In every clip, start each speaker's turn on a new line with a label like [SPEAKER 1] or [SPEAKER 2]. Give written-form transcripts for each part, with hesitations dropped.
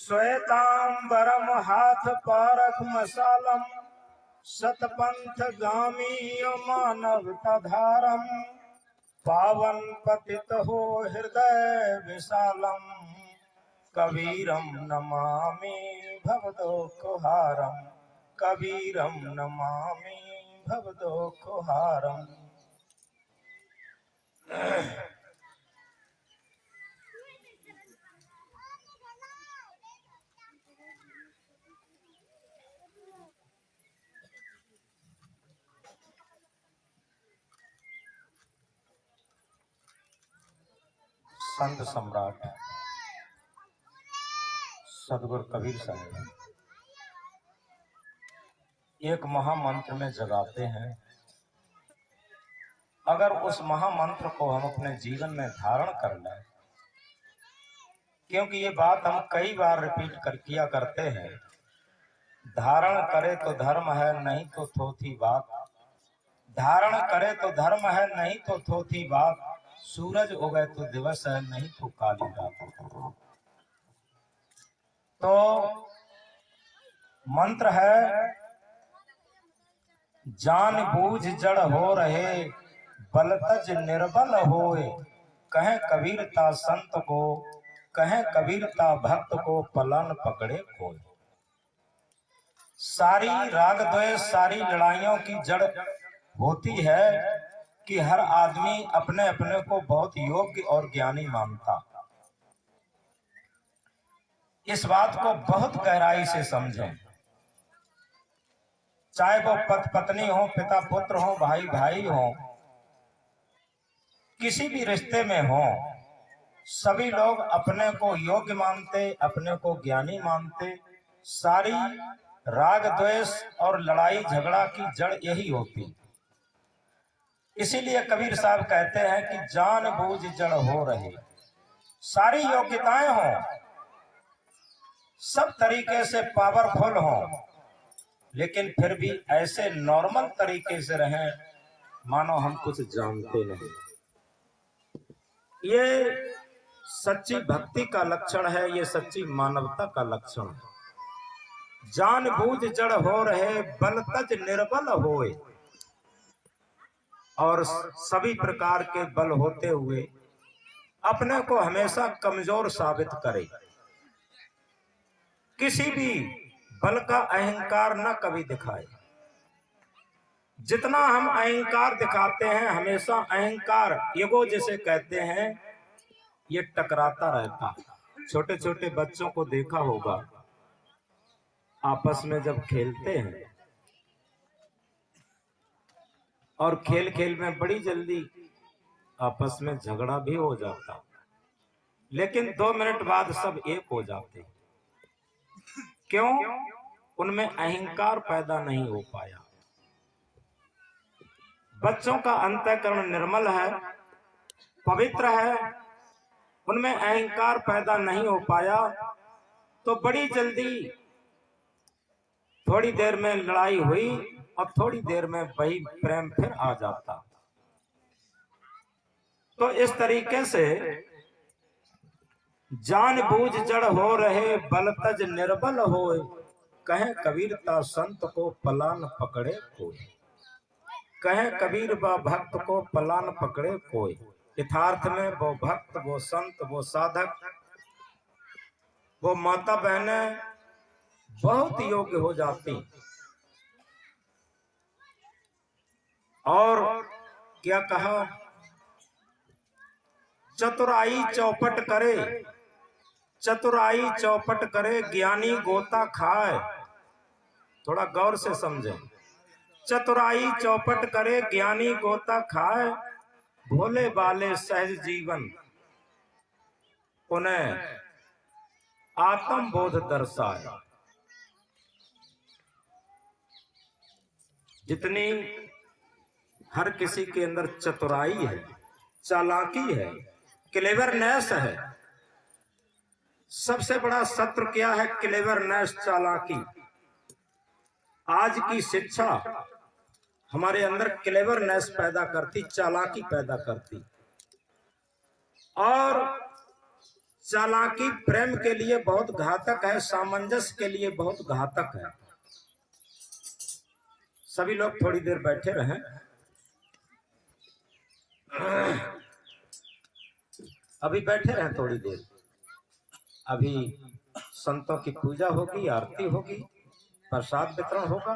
[SPEAKER 1] श्वेतांबरम हाथ पारक मसालम सतपंथ गामी मानवता धारम पावन पतित हो हृदय विशालम कबीरम नमामि भवदोखहारम कबीरम नमामि भवदोखहारम। संत सम्राट सदगुरु कबीर साहब एक महामंत्र में जगाते हैं। अगर उस महामंत्र को हम अपने जीवन में धारण कर लें, क्योंकि ये बात हम कई बार रिपीट किया करते हैं, धारण करे तो धर्म है नहीं तो थोथी बात, धारण करे तो धर्म है नहीं तो थोथी बात, सूरज उगे तो दिवस है नहीं तो काली रात। तो मंत्र है, जान बूझ जड़ हो रहे बलतज निर्बल होए, कहें कबीरता संत को, कहें कबीरता भक्त को, पलन पकड़े खोए। सारी राग द्वेष, सारी लड़ाइयों की जड़ होती है कि हर आदमी अपने अपने को बहुत योग्य और ज्ञानी मानता। इस बात को बहुत गहराई से समझें। चाहे वो पति पत्नी हो, पिता पुत्र हो, भाई भाई हो, किसी भी रिश्ते में हो, सभी लोग अपने को योग्य मानते, अपने को ज्ञानी मानते। सारी राग द्वेष और लड़ाई झगड़ा की जड़ यही होती। इसीलिए कबीर साहब कहते हैं कि जान बूझ जड़ हो रहे, सारी योग्यताएं हो, सब तरीके से पावरफुल हो, लेकिन फिर भी ऐसे नॉर्मल तरीके से रहें मानो हम कुछ जानते नहीं। ये सच्ची भक्ति का लक्षण है, ये सच्ची मानवता का लक्षण है। जान बूझ जड़ हो रहे बलतज निर्बल होए, और सभी प्रकार के बल होते हुए अपने को हमेशा कमजोर साबित करे। किसी भी बल का अहंकार न कभी दिखाए। जितना हम अहंकार दिखाते हैं, हमेशा अहंकार, ईगो जिसे कहते हैं, ये टकराता रहता। छोटे छोटे बच्चों को देखा होगा, आपस में जब खेलते हैं और खेल खेल में बड़ी जल्दी आपस में झगड़ा भी हो जाता, लेकिन 2 मिनट बाद सब एक हो जाते। क्यों? उनमें अहंकार पैदा नहीं हो पाया। बच्चों का अंतःकरण निर्मल है, पवित्र है, उनमें अहंकार पैदा नहीं हो पाया, तो बड़ी जल्दी थोड़ी देर में लड़ाई हुई और थोड़ी देर में वही प्रेम फिर आ जाता। तो इस तरीके से जानबूझ जड़ हो रहे बलतज निर्बल होए, कहें कबीरता संत को पलान पकड़े कोई, कहें कबीर व भक्त को पलान पकड़े कोई। यथार्थ में वो भक्त, वो संत, वो साधक, वो माता बहनें बहुत योग्य हो जाती। और क्या कहा, चतुराई चौपट करे, चतुराई चौपट करे, ज्ञानी गोता खाए। थोड़ा गौर से समझें। चतुराई चौपट करे, ज्ञानी गोता खाए, भोले बाले सहज जीवन उन्हें आत्म बोध दर्शाए। जितनी हर किसी के अंदर चतुराई है, चालाकी है, क्लेवरनेस है। सबसे बड़ा शत्रु क्या है? क्लेवरनेस, चालाकी। आज की शिक्षा हमारे अंदर क्लेवरनेस पैदा करती, चालाकी पैदा करती। और चालाकी प्रेम के लिए बहुत घातक है, सामंजस्य के लिए बहुत घातक है। सभी लोग थोड़ी देर बैठे रहें। अभी बैठे रहें थोड़ी देर। अभी संतों की पूजा होगी, आरती होगी, प्रसाद वितरण होगा।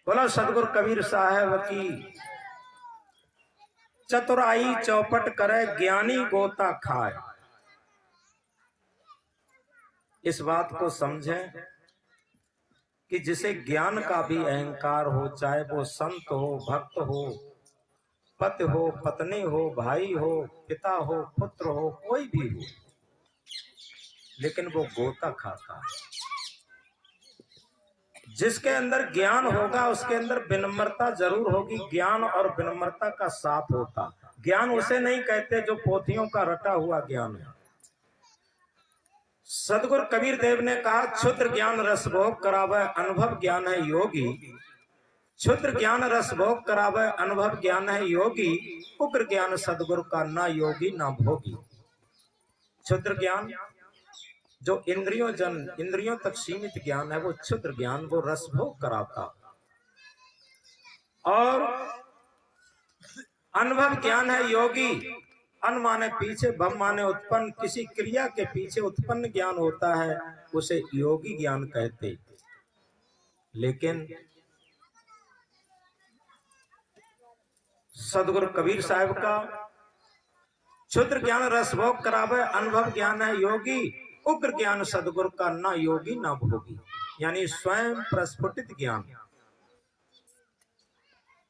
[SPEAKER 1] बोला सदगुरु कबीर साहब की चतुराई चौपट करे, ज्ञानी गोता खाए। इस बात को समझें कि जिसे ज्ञान का भी अहंकार हो, चाहे वो संत हो, भक्त हो, पति हो, पत्नी हो, भाई हो, पिता हो, पुत्र हो, कोई भी हो, लेकिन वो गोता खाता है। जिसके अंदर ज्ञान होगा उसके अंदर विनम्रता जरूर होगी। ज्ञान और विनम्रता का साथ होता। ज्ञान उसे नहीं कहते जो पोथियों का रटा हुआ ज्ञान है। सदगुरु कबीर देव ने कहा, क्षुद्र ज्ञान रसभोग करावे, अनुभव ज्ञान है योगी। क्षुद्र ज्ञान रसभोग करावे, अनुभव ज्ञान है योगी। उग्र ज्ञान सदगुरु का ना योगी ना भोगी। क्षुद्र ज्ञान जो इंद्रियों तक सीमित ज्ञान है, वो क्षुद्र ज्ञान, वो रसभोग कराता। और अनुभव ज्ञान है योगी। अन माने पीछे, भव माने उत्पन्न, किसी क्रिया के पीछे उत्पन्न ज्ञान होता है, उसे योगी ज्ञान कहते। लेकिन सदगुरु कबीर साहब का क्षुद्र ज्ञान रसभोग करावे, अनुभव ज्ञान है योगी। उग्र ज्ञान सदगुरु का ना योगी ना भोगी, यानी स्वयं प्रस्फुटित ज्ञान,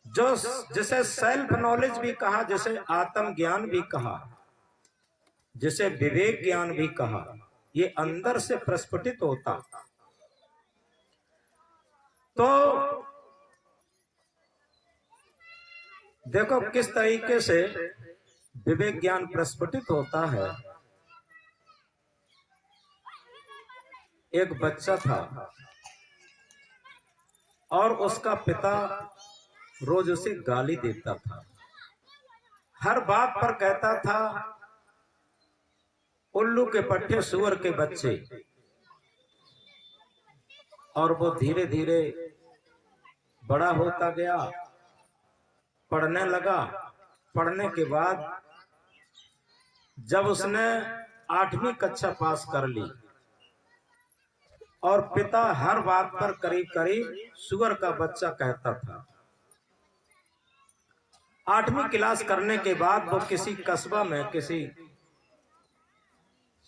[SPEAKER 1] जो जिसे सेल्फ नॉलेज भी कहा, जिसे आत्म ज्ञान भी कहा, जिसे विवेक ज्ञान भी कहा, ये अंदर से प्रस्फुटित होता। तो देखो किस तरीके से विवेक ज्ञान प्रस्फुटित होता है। एक बच्चा था और उसका पिता रोज उसे गाली देता था। हर बात पर कहता था, उल्लू के पट्टे, सुअर के बच्चे। और वो धीरे धीरे बड़ा होता गया, पढ़ने लगा। पढ़ने के बाद जब उसने 8वीं कक्षा पास कर ली और पिता हर बात पर करीब करीब सुअर का बच्चा कहता था। 8वीं क्लास करने के बाद वो किसी कस्बा में, किसी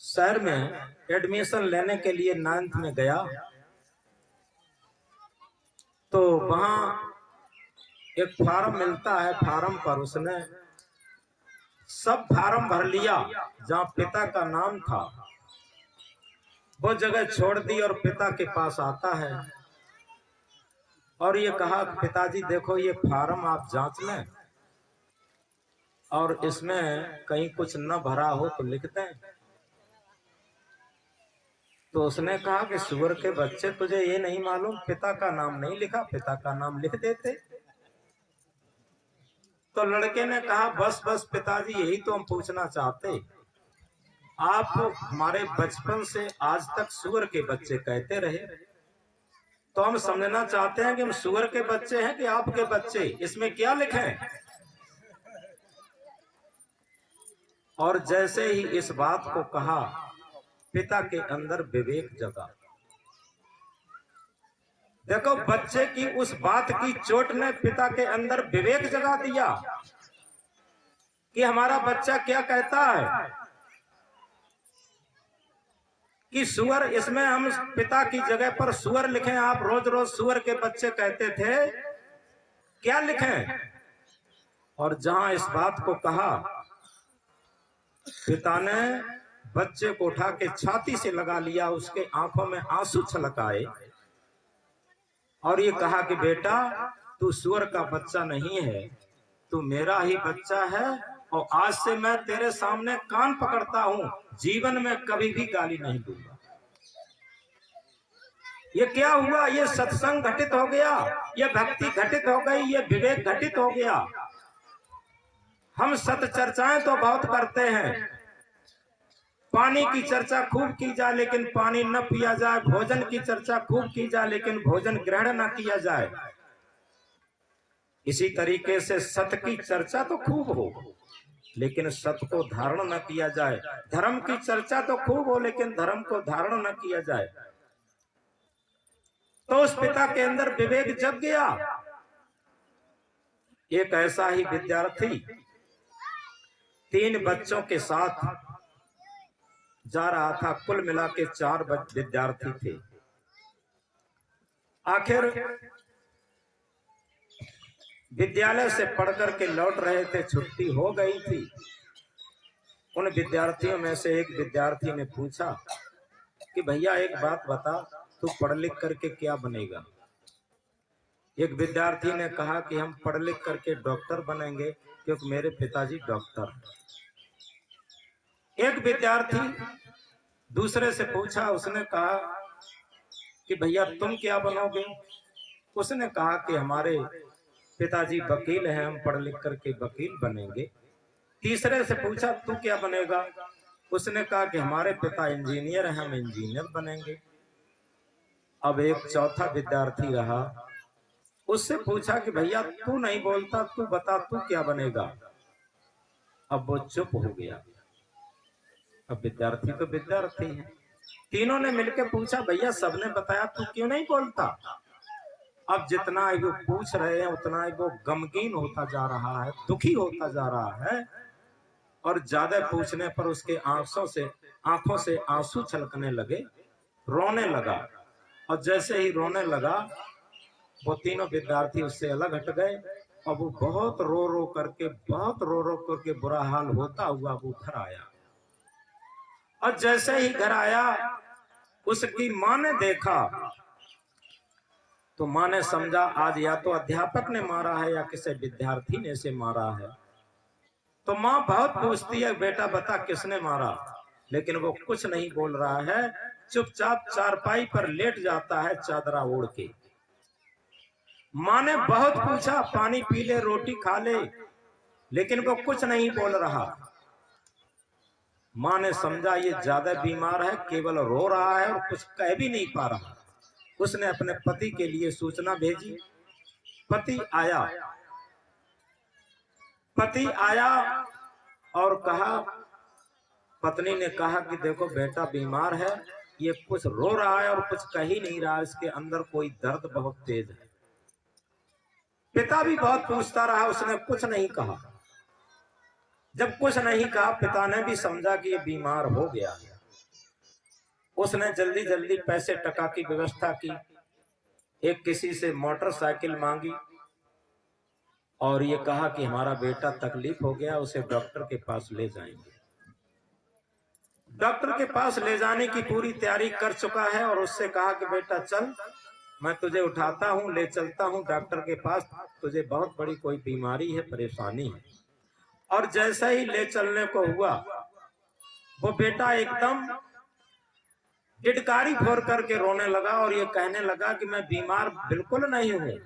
[SPEAKER 1] शहर में एडमिशन लेने के लिए 9th में गया। तो वहां एक फार्म मिलता है, फार्म पर उसने सब फार्म भर लिया। जहां पिता का नाम था वो जगह छोड़ दी और पिता के पास आता है और ये कहा, पिताजी देखो ये फार्म आप जांच लें और इसमें कहीं कुछ न भरा हो तो लिख दें। तो उसने कहा कि सुअर के बच्चे, तुझे ये नहीं मालूम पिता का नाम नहीं लिखा, पिता का नाम लिख देते। तो लड़के ने कहा, बस बस पिताजी, यही तो हम पूछना चाहते। आप हमारे बचपन से आज तक सुअर के बच्चे कहते रहे, तो हम समझना चाहते हैं कि हम सुअर के बच्चे हैं कि आपके बच्चे, इसमें क्या लिखें। और जैसे ही इस बात को कहा, पिता के अंदर विवेक जगा। देखो बच्चे की उस बात की चोट ने पिता के अंदर विवेक जगा दिया कि हमारा बच्चा क्या कहता है कि सुअर, इसमें हम पिता की जगह पर सुअर लिखें। आप रोज रोज सुअर के बच्चे कहते थे, क्या लिखें। और जहां इस बात को कहा, पिता ने बच्चे को उठा के छाती से लगा लिया, उसके आंखों में आंसू छलक आए और ये कहा कि बेटा तू सुअर का बच्चा नहीं है, तू मेरा ही बच्चा है और आज से मैं तेरे सामने कान पकड़ता हूं, जीवन में कभी भी गाली नहीं दूंगा। ये क्या हुआ? ये सत्संग घटित हो गया, ये भक्ति घटित हो गई, ये विवेक घटित हो गया। हम सत चर्चाएं तो बहुत करते हैं, पानी की चर्चा खूब की जाए लेकिन पानी न पिया जाए, भोजन की चर्चा खूब की जाए लेकिन भोजन ग्रहण न किया जाए। इसी तरीके से सत्य की चर्चा तो खूब हो लेकिन सत्य को धारण न किया जाए, धर्म की चर्चा तो खूब हो लेकिन धर्म को धारण न किया जाए। तो उस पिता के अंदर विवेक जग गया। एक ऐसा ही विद्यार्थी 3 बच्चों के साथ जा रहा था, कुल मिला के 4 विद्यार्थी थे। आखिर विद्यालय से पढ़कर के लौट रहे थे, छुट्टी हो गई थी। उन विद्यार्थियों में से एक विद्यार्थी ने पूछा कि भैया एक बात बता, तू पढ़ लिख करके क्या बनेगा? एक विद्यार्थी ने कहा कि हम पढ़ लिख करके डॉक्टर बनेंगे क्योंकि मेरे पिताजी डॉक्टर हैं। एक विद्यार्थी दूसरे से पूछा, उसने कहा कि भैया तुम क्या बनोगे? उसने कहा कि हमारे पिताजी वकील हैं, हम पढ़ लिख करके वकील बनेंगे। तीसरे से पूछा तू क्या बनेगा? उसने कहा कि हमारे पिता इंजीनियर हैं, हम इंजीनियर बनेंगे। अब एक चौथा विद्यार्थी रहा, उससे पूछा कि भैया तू नहीं बोलता, तू बता तू क्या बनेगा? अब वो चुप हो गया। अब विद्यार्थी तो विद्यार्थी है। तीनों ने मिलकर पूछा भैया सबने बताया, तू क्यों नहीं बोलता? अब जितना वो पूछ रहे हैं उतना वो गमगीन होता जा रहा है, दुखी होता जा रहा है और ज्यादा पूछने पर उसके आंखों से आंसू छलकने लगे, रोने लगा। और जैसे ही रोने लगा वो तीनों विद्यार्थी उससे अलग हट गए और वो बहुत रो रो करके बुरा हाल होता हुआ वो घर आया। और जैसे ही घर आया उसकी मां ने देखा तो मां ने समझा आज या तो अध्यापक ने मारा है या किसी विद्यार्थी ने से मारा है। तो मां बहुत पूछती है बेटा बता किसने मारा, लेकिन वो कुछ नहीं बोल रहा है, चुपचाप चारपाई पर लेट जाता है चादरा ओढ़ के। मां ने बहुत पूछा पानी पी ले, रोटी खा ले, लेकिन वो कुछ नहीं बोल रहा। मां ने समझा ये ज्यादा बीमार है, केवल रो रहा है और कुछ कह भी नहीं पा रहा। उसने अपने पति के लिए सूचना भेजी। पति आया और कहा, पत्नी ने कहा कि देखो बेटा बीमार है, ये कुछ रो रहा है और कुछ कह ही नहीं रहा, इसके अंदर कोई दर्द बहुत तेज है। पिता भी बहुत पूछता रहा, उसने कुछ नहीं कहा। जब कुछ नहीं कहा पिता ने भी समझा कि ये बीमार हो गया है। उसने जल्दी जल्दी पैसे टका की व्यवस्था की, एक किसी से मोटरसाइकिल मांगी और ये कहा कि हमारा बेटा तकलीफ हो गया, उसे डॉक्टर के पास ले जाएंगे। डॉक्टर के पास ले जाने की पूरी तैयारी कर चुका है और उससे कहा कि बेटा चल, मैं तुझे उठाता हूं, ले चलता हूं डॉक्टर के पास, तुझे बहुत बड़ी कोई बीमारी है, परेशानी है। और जैसा ही ले चलने को हुआ वो बेटा एकदम टिटकारी फोड़ करके रोने लगा और ये कहने लगा कि मैं बीमार बिल्कुल नहीं हूं,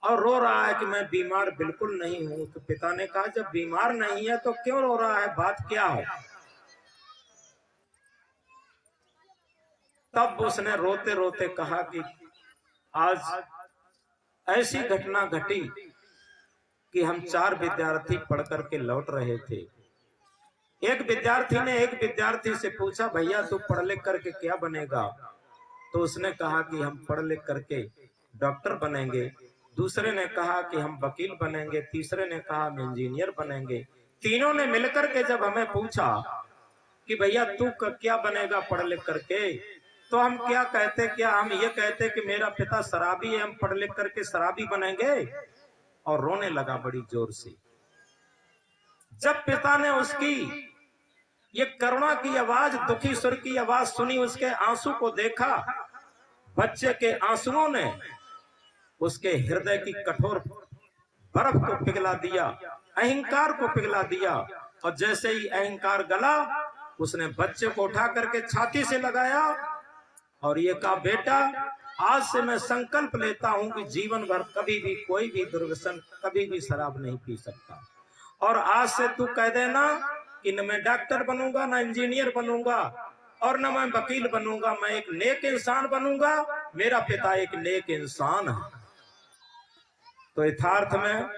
[SPEAKER 1] और रो रहा है कि मैं बीमार बिल्कुल नहीं हूं। तो पिता ने कहा जब बीमार नहीं है तो क्यों रो रहा है, बात क्या है? तब उसने रोते रोते कहा कि आज ऐसी घटना घटी कि हम 4 विद्यार्थी पढ़ करके लौट रहे थे। एक विद्यार्थी ने एक विद्यार्थी से पूछा भैया तू पढ़ लिख करके क्या बनेगा? तो उसने कहा कि हम पढ़ लिख करके डॉक्टर बनेंगे। दूसरे ने कहा कि हम वकील बनेंगे। तीसरे ने कहा हम इंजीनियर बनेंगे। तीनों ने मिलकर के जब हमें पूछा कि भैया तू क्या बनेगा पढ़ लिख करके, तो हम क्या कहते, क्या हम ये कहते कि मेरा पिता शराबी है, हम पढ़ लिख करके शराबी बनेंगे? और रोने लगा बड़ी जोर से। जब पिता ने उसकी ये करुणा की आवाज, दुखी सुर की आवाज सुनी, उसके आंसू को देखा, बच्चे के आंसुओं ने उसके हृदय की कठोर बर्फ को पिघला दिया, अहंकार को पिघला दिया। और जैसे ही अहंकार गला, उसने बच्चे को उठा करके छाती से लगाया और ये कहा बेटा आज से मैं संकल्प लेता हूं कि जीवन भर कभी भी कोई भी दुर्व्यसन, कभी भी शराब नहीं पी सकता। और आज से तू कह देना कि न मैं डॉक्टर बनूंगा, न इंजीनियर बनूंगा और न मैं वकील बनूंगा, मैं एक नेक इंसान बनूंगा, मेरा पिता एक नेक इंसान है। तो यथार्थ में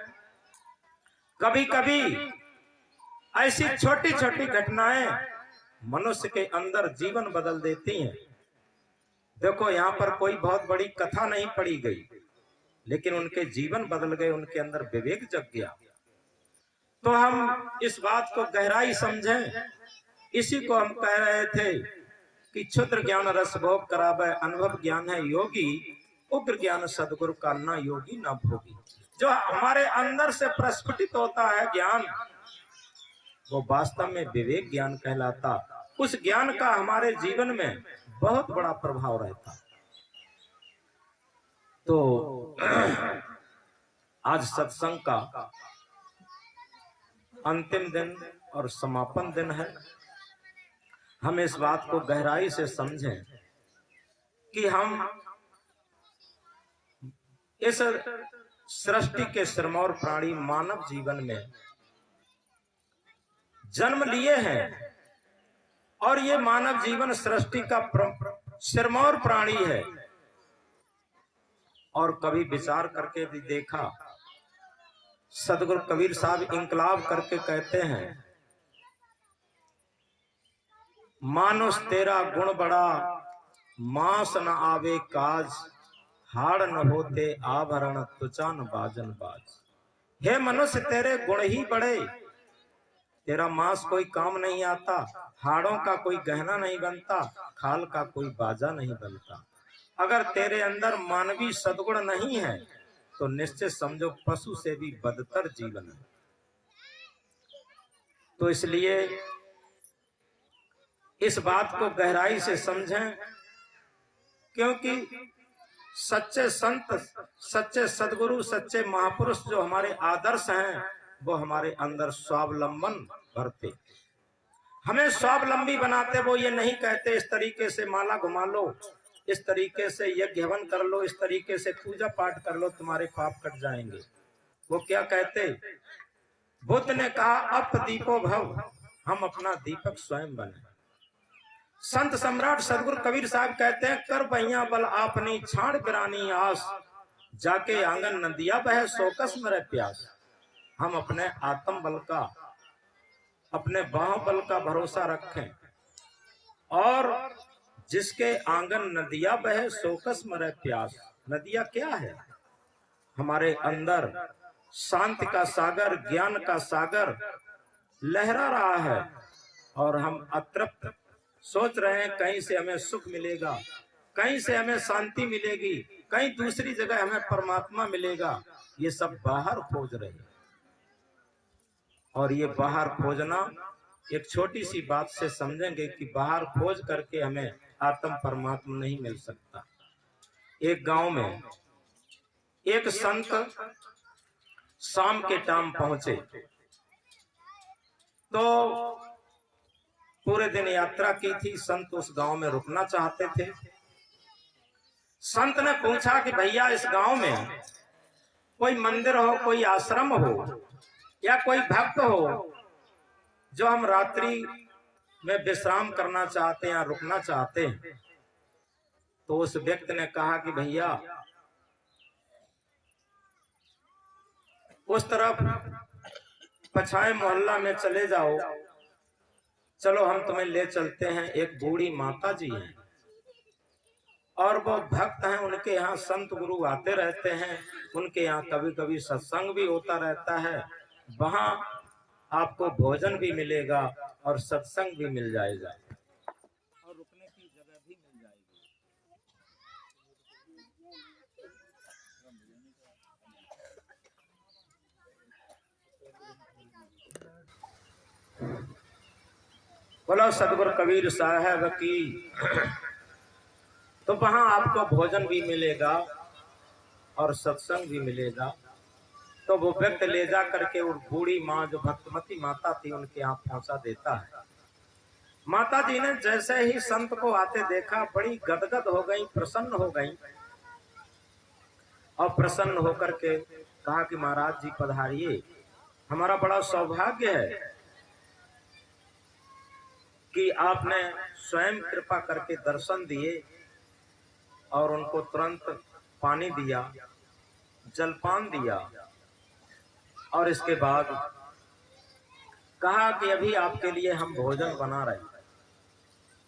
[SPEAKER 1] कभी कभी ऐसी छोटी छोटी घटनाएं मनुष्य के अंदर जीवन बदल देती हैं। देखो यहाँ पर कोई बहुत बड़ी कथा नहीं पढ़ी गई, लेकिन उनके जीवन बदल गए, उनके अंदर विवेक जग गया। तो हम इस बात को गहराई समझें, इसी को हम कह रहे थे कि क्षुद्र ज्ञान रस भोग करावे, अनुभव ज्ञान है योगी, उग्र ज्ञान सदगुरु का ना योगी ना भोगी। जो हमारे अंदर से प्रस्फुटित होता है ज्ञान, वो वास्तव में विवेक ज्ञान कहलाता। उस ज्ञान का हमारे जीवन में बहुत बड़ा प्रभाव रहता। तो आज सत्संग का अंतिम दिन और समापन दिन है। हम इस बात को गहराई से समझें कि हम इस सृष्टि के सिरमौर प्राणी मानव जीवन में जन्म लिए हैं और ये मानव जीवन सृष्टि का सिरमौर प्राणी है। और कभी विचार करके भी देखा, सदगुरु कबीर साहब इंकलाब करके कहते हैं, मानुष तेरा गुण बड़ा, मांस न आवे काज, हाड़ न होते आभरण, तुचा न बाजन बाज। हे मनुष्य तेरे गुण ही बड़े, तेरा मांस कोई काम नहीं आता, हाड़ों का कोई गहना नहीं बनता, खाल का कोई बाजा नहीं बनता। अगर तेरे अंदर मानवीय सद्गुण नहीं है तो निश्चित समझो पशु से भी बदतर जीवन है। तो इसलिए इस बात को गहराई से समझें, क्योंकि सच्चे संत, सच्चे सदगुरु, सच्चे महापुरुष जो हमारे आदर्श हैं, वो हमारे अंदर स्वावलंबन भरते, हमें स्वावलंबी बनाते। वो ये नहीं कहते इस तरीके से माला घुमा लो, इस तरीके से यज्ञ हवन कर लो, इस तरीके से पूजा पाठ कर लो, तुम्हारे पाप कट जाएंगे। वो क्या कहते, बुद्ध ने कहा अप दीपो भव, हम अपना दीपक स्वयं बने। संत सम्राट सदगुरु कबीर साहब कहते हैं, कर भैया बल आपनी छाड़ बिरानी आस, जाके आंगन नदिया बह सोकस मरे प्यास। हम अपने आत्म बल का, अपने बाह बल का भरोसा रखें, और जिसके आंगन नदिया बहे सोकस मरे प्यास। नदिया क्या है? हमारे अंदर शांति का सागर, ज्ञान का सागर लहरा रहा है और हम अतृप्त सोच रहे हैं कहीं से हमें सुख मिलेगा, कहीं से हमें शांति मिलेगी, कहीं दूसरी जगह हमें परमात्मा मिलेगा। ये सब बाहर खोज रहे हैं, और ये बाहर खोजना एक छोटी सी बात से समझेंगे कि बाहर खोज करके हमें आत्म परमात्मा नहीं मिल सकता। एक गांव में एक संत शाम के टाइम पहुंचे, तो पूरे दिन यात्रा की थी। संत उस गांव में रुकना चाहते थे। संत ने पूछा कि भैया इस गांव में कोई मंदिर हो, कोई आश्रम हो, या कोई भक्त हो जो हम रात्रि में विश्राम करना चाहते हैं या रुकना चाहते हैं। तो उस व्यक्ति ने कहा कि भैया उस तरफ पछाए मोहल्ला में चले जाओ, चलो हम तुम्हें ले चलते हैं। एक बूढ़ी माता जी हैं और वो भक्त हैं, उनके यहाँ संत गुरु आते रहते हैं, उनके यहाँ कभी कभी सत्संग भी होता रहता है। वहां आपको भोजन भी मिलेगा और सत्संग भी मिल जाएगा और रुकने की जगह भी मिल जाएगी। बोलो सदगुरु कबीर साहब की। तो वहां आपको भोजन भी मिलेगा और सत्संग भी मिलेगा। तो वो व्यक्ति ले जा करके उस बूढ़ी माँ जो भक्तमती माता थी उनके यहाँ पहुंचा देता है। माता जी ने जैसे ही संत को आते देखा, बड़ी गदगद हो गई, प्रसन्न हो गई, और प्रसन्न होकर के कहा कि महाराज जी पधारिए, हमारा बड़ा सौभाग्य है कि आपने स्वयं कृपा करके दर्शन दिए और उनको तुरंत पानी दिया, जलपान दिया और इसके बाद कहा कि अभी आपके लिए हम भोजन बना रहे हैं।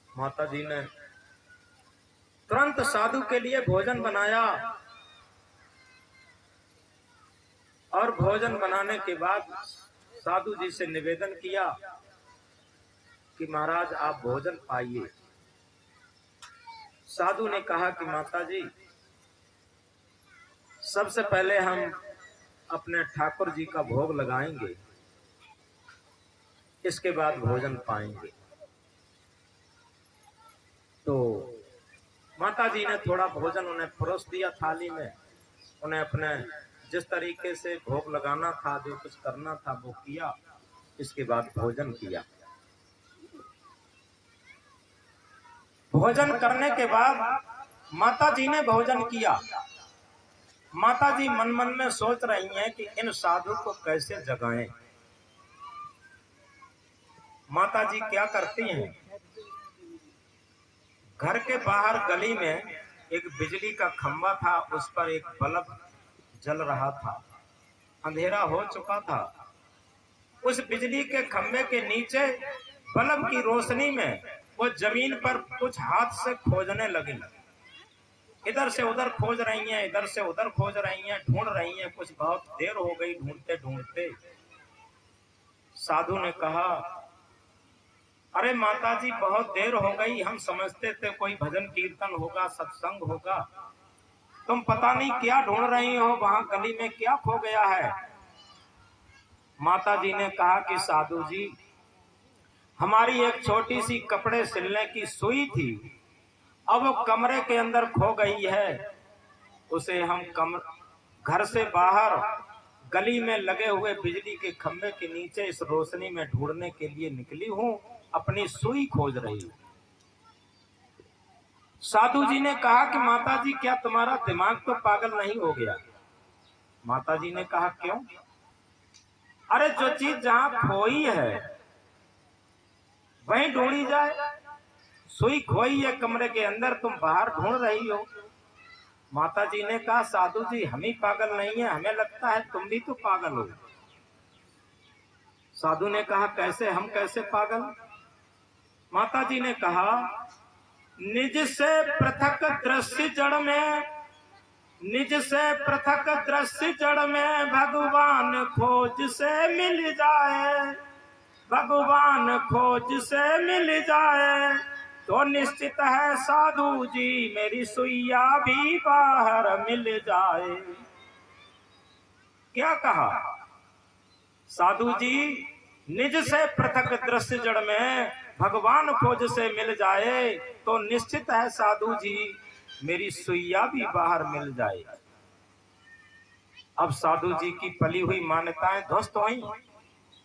[SPEAKER 1] माता जी ने तुरंत साधु के लिए भोजन बनाया और भोजन बनाने के बाद साधु जी से निवेदन किया कि महाराज आप भोजन पाइए। साधु ने कहा कि माता जी सबसे पहले हम अपने ठाकुर जी का भोग लगाएंगे, इसके बाद भोजन पाएंगे। तो माता जी ने थोड़ा भोजन उन्हें परोस दिया थाली में। उन्हें अपने जिस तरीके से भोग लगाना था, जो कुछ करना था वो किया, इसके बाद भोजन किया। भोजन करने के बाद माता जी ने भोजन किया। माता जी मन मन में सोच रही हैं कि इन साधु को कैसे जगाएं। माता जी क्या करती हैं, घर के बाहर गली में एक बिजली का खंभा था, उस पर एक बल्ब जल रहा था। अंधेरा हो चुका था। उस बिजली के खंभे के नीचे बल्ब की रोशनी में वो जमीन पर कुछ हाथ से खोजने लगी। इधर से उधर खोज रही हैं, इधर से उधर खोज रही हैं, ढूंढ रही हैं। कुछ बहुत देर हो गई ढूंढते ढूंढते। साधु ने कहा, अरे माता जी बहुत देर हो गई, हम समझते थे कोई भजन कीर्तन होगा, सत्संग होगा, तुम पता नहीं क्या ढूंढ रही हो, वहां गली में क्या खो गया है। माता जी ने कहा कि साधु जी हमारी एक छोटी सी कपड़े सिलने की सुई थी, अब वो कमरे के अंदर खो गई है। उसे हम घर से बाहर गली में लगे हुए बिजली के खंभे के नीचे इस रोशनी में ढूंढने के लिए निकली हूं, अपनी सुई खोज रही हूं। साधु जी ने कहा कि माता जी क्या तुम्हारा दिमाग तो पागल नहीं हो गया। माता जी ने कहा क्यों? अरे जो चीज जहां खोई है वहीं ढूंढी जाए। सुई खोई है कमरे के अंदर, तुम बाहर ढूंढ रही हो। माता जी ने कहा साधु जी हम ही पागल नहीं है, हमें लगता है तुम भी तो पागल हो। साधु ने कहा कैसे, हम कैसे पागल? माता जी ने कहा निज से पृथक दृश्य जड़ में, निज से पृथक दृश्य जड़ में भगवान खोज से मिल जाए, भगवान खोज से मिल जाए तो निश्चित है साधु जी मेरी सुइया भी बाहर मिल जाए। क्या कहा? साधु जी निज से पृथक दृश्य जड़ में भगवान खोज से मिल जाए तो निश्चित है साधु जी मेरी सुइया भी बाहर मिल जाए। अब साधु जी की पली हुई मान्यताएं ध्वस्त हुई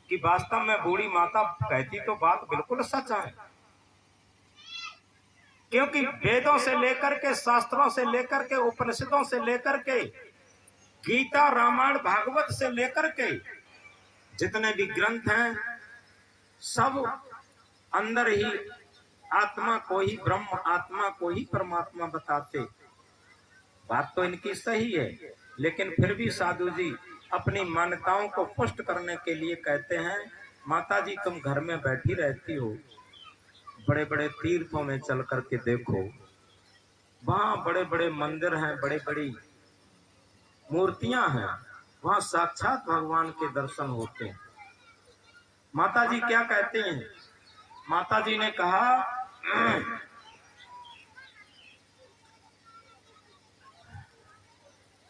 [SPEAKER 1] कि वास्तव में बूढ़ी माता कहती तो बात बिल्कुल सच है, क्योंकि वेदों से लेकर के, शास्त्रों से लेकर के, उपनिषदों से लेकर के, गीता रामायण भागवत से लेकर के जितने भी ग्रंथ हैं सब अंदर ही आत्मा को ही ब्रह्म, आत्मा को ही परमात्मा बताते। बात तो इनकी सही है, लेकिन फिर भी साधु जी अपनी मान्यताओं को पुष्ट करने के लिए कहते हैं माता जी तुम घर में बैठी रहती हो, बड़े बड़े तीर्थों में चल करके देखो, वहां बड़े बड़े मंदिर हैं, बड़े बड़ी मूर्तियां हैं, वहां साक्षात भगवान के दर्शन होते हैं। माता जी क्या कहते हैं? माता जी ने कहा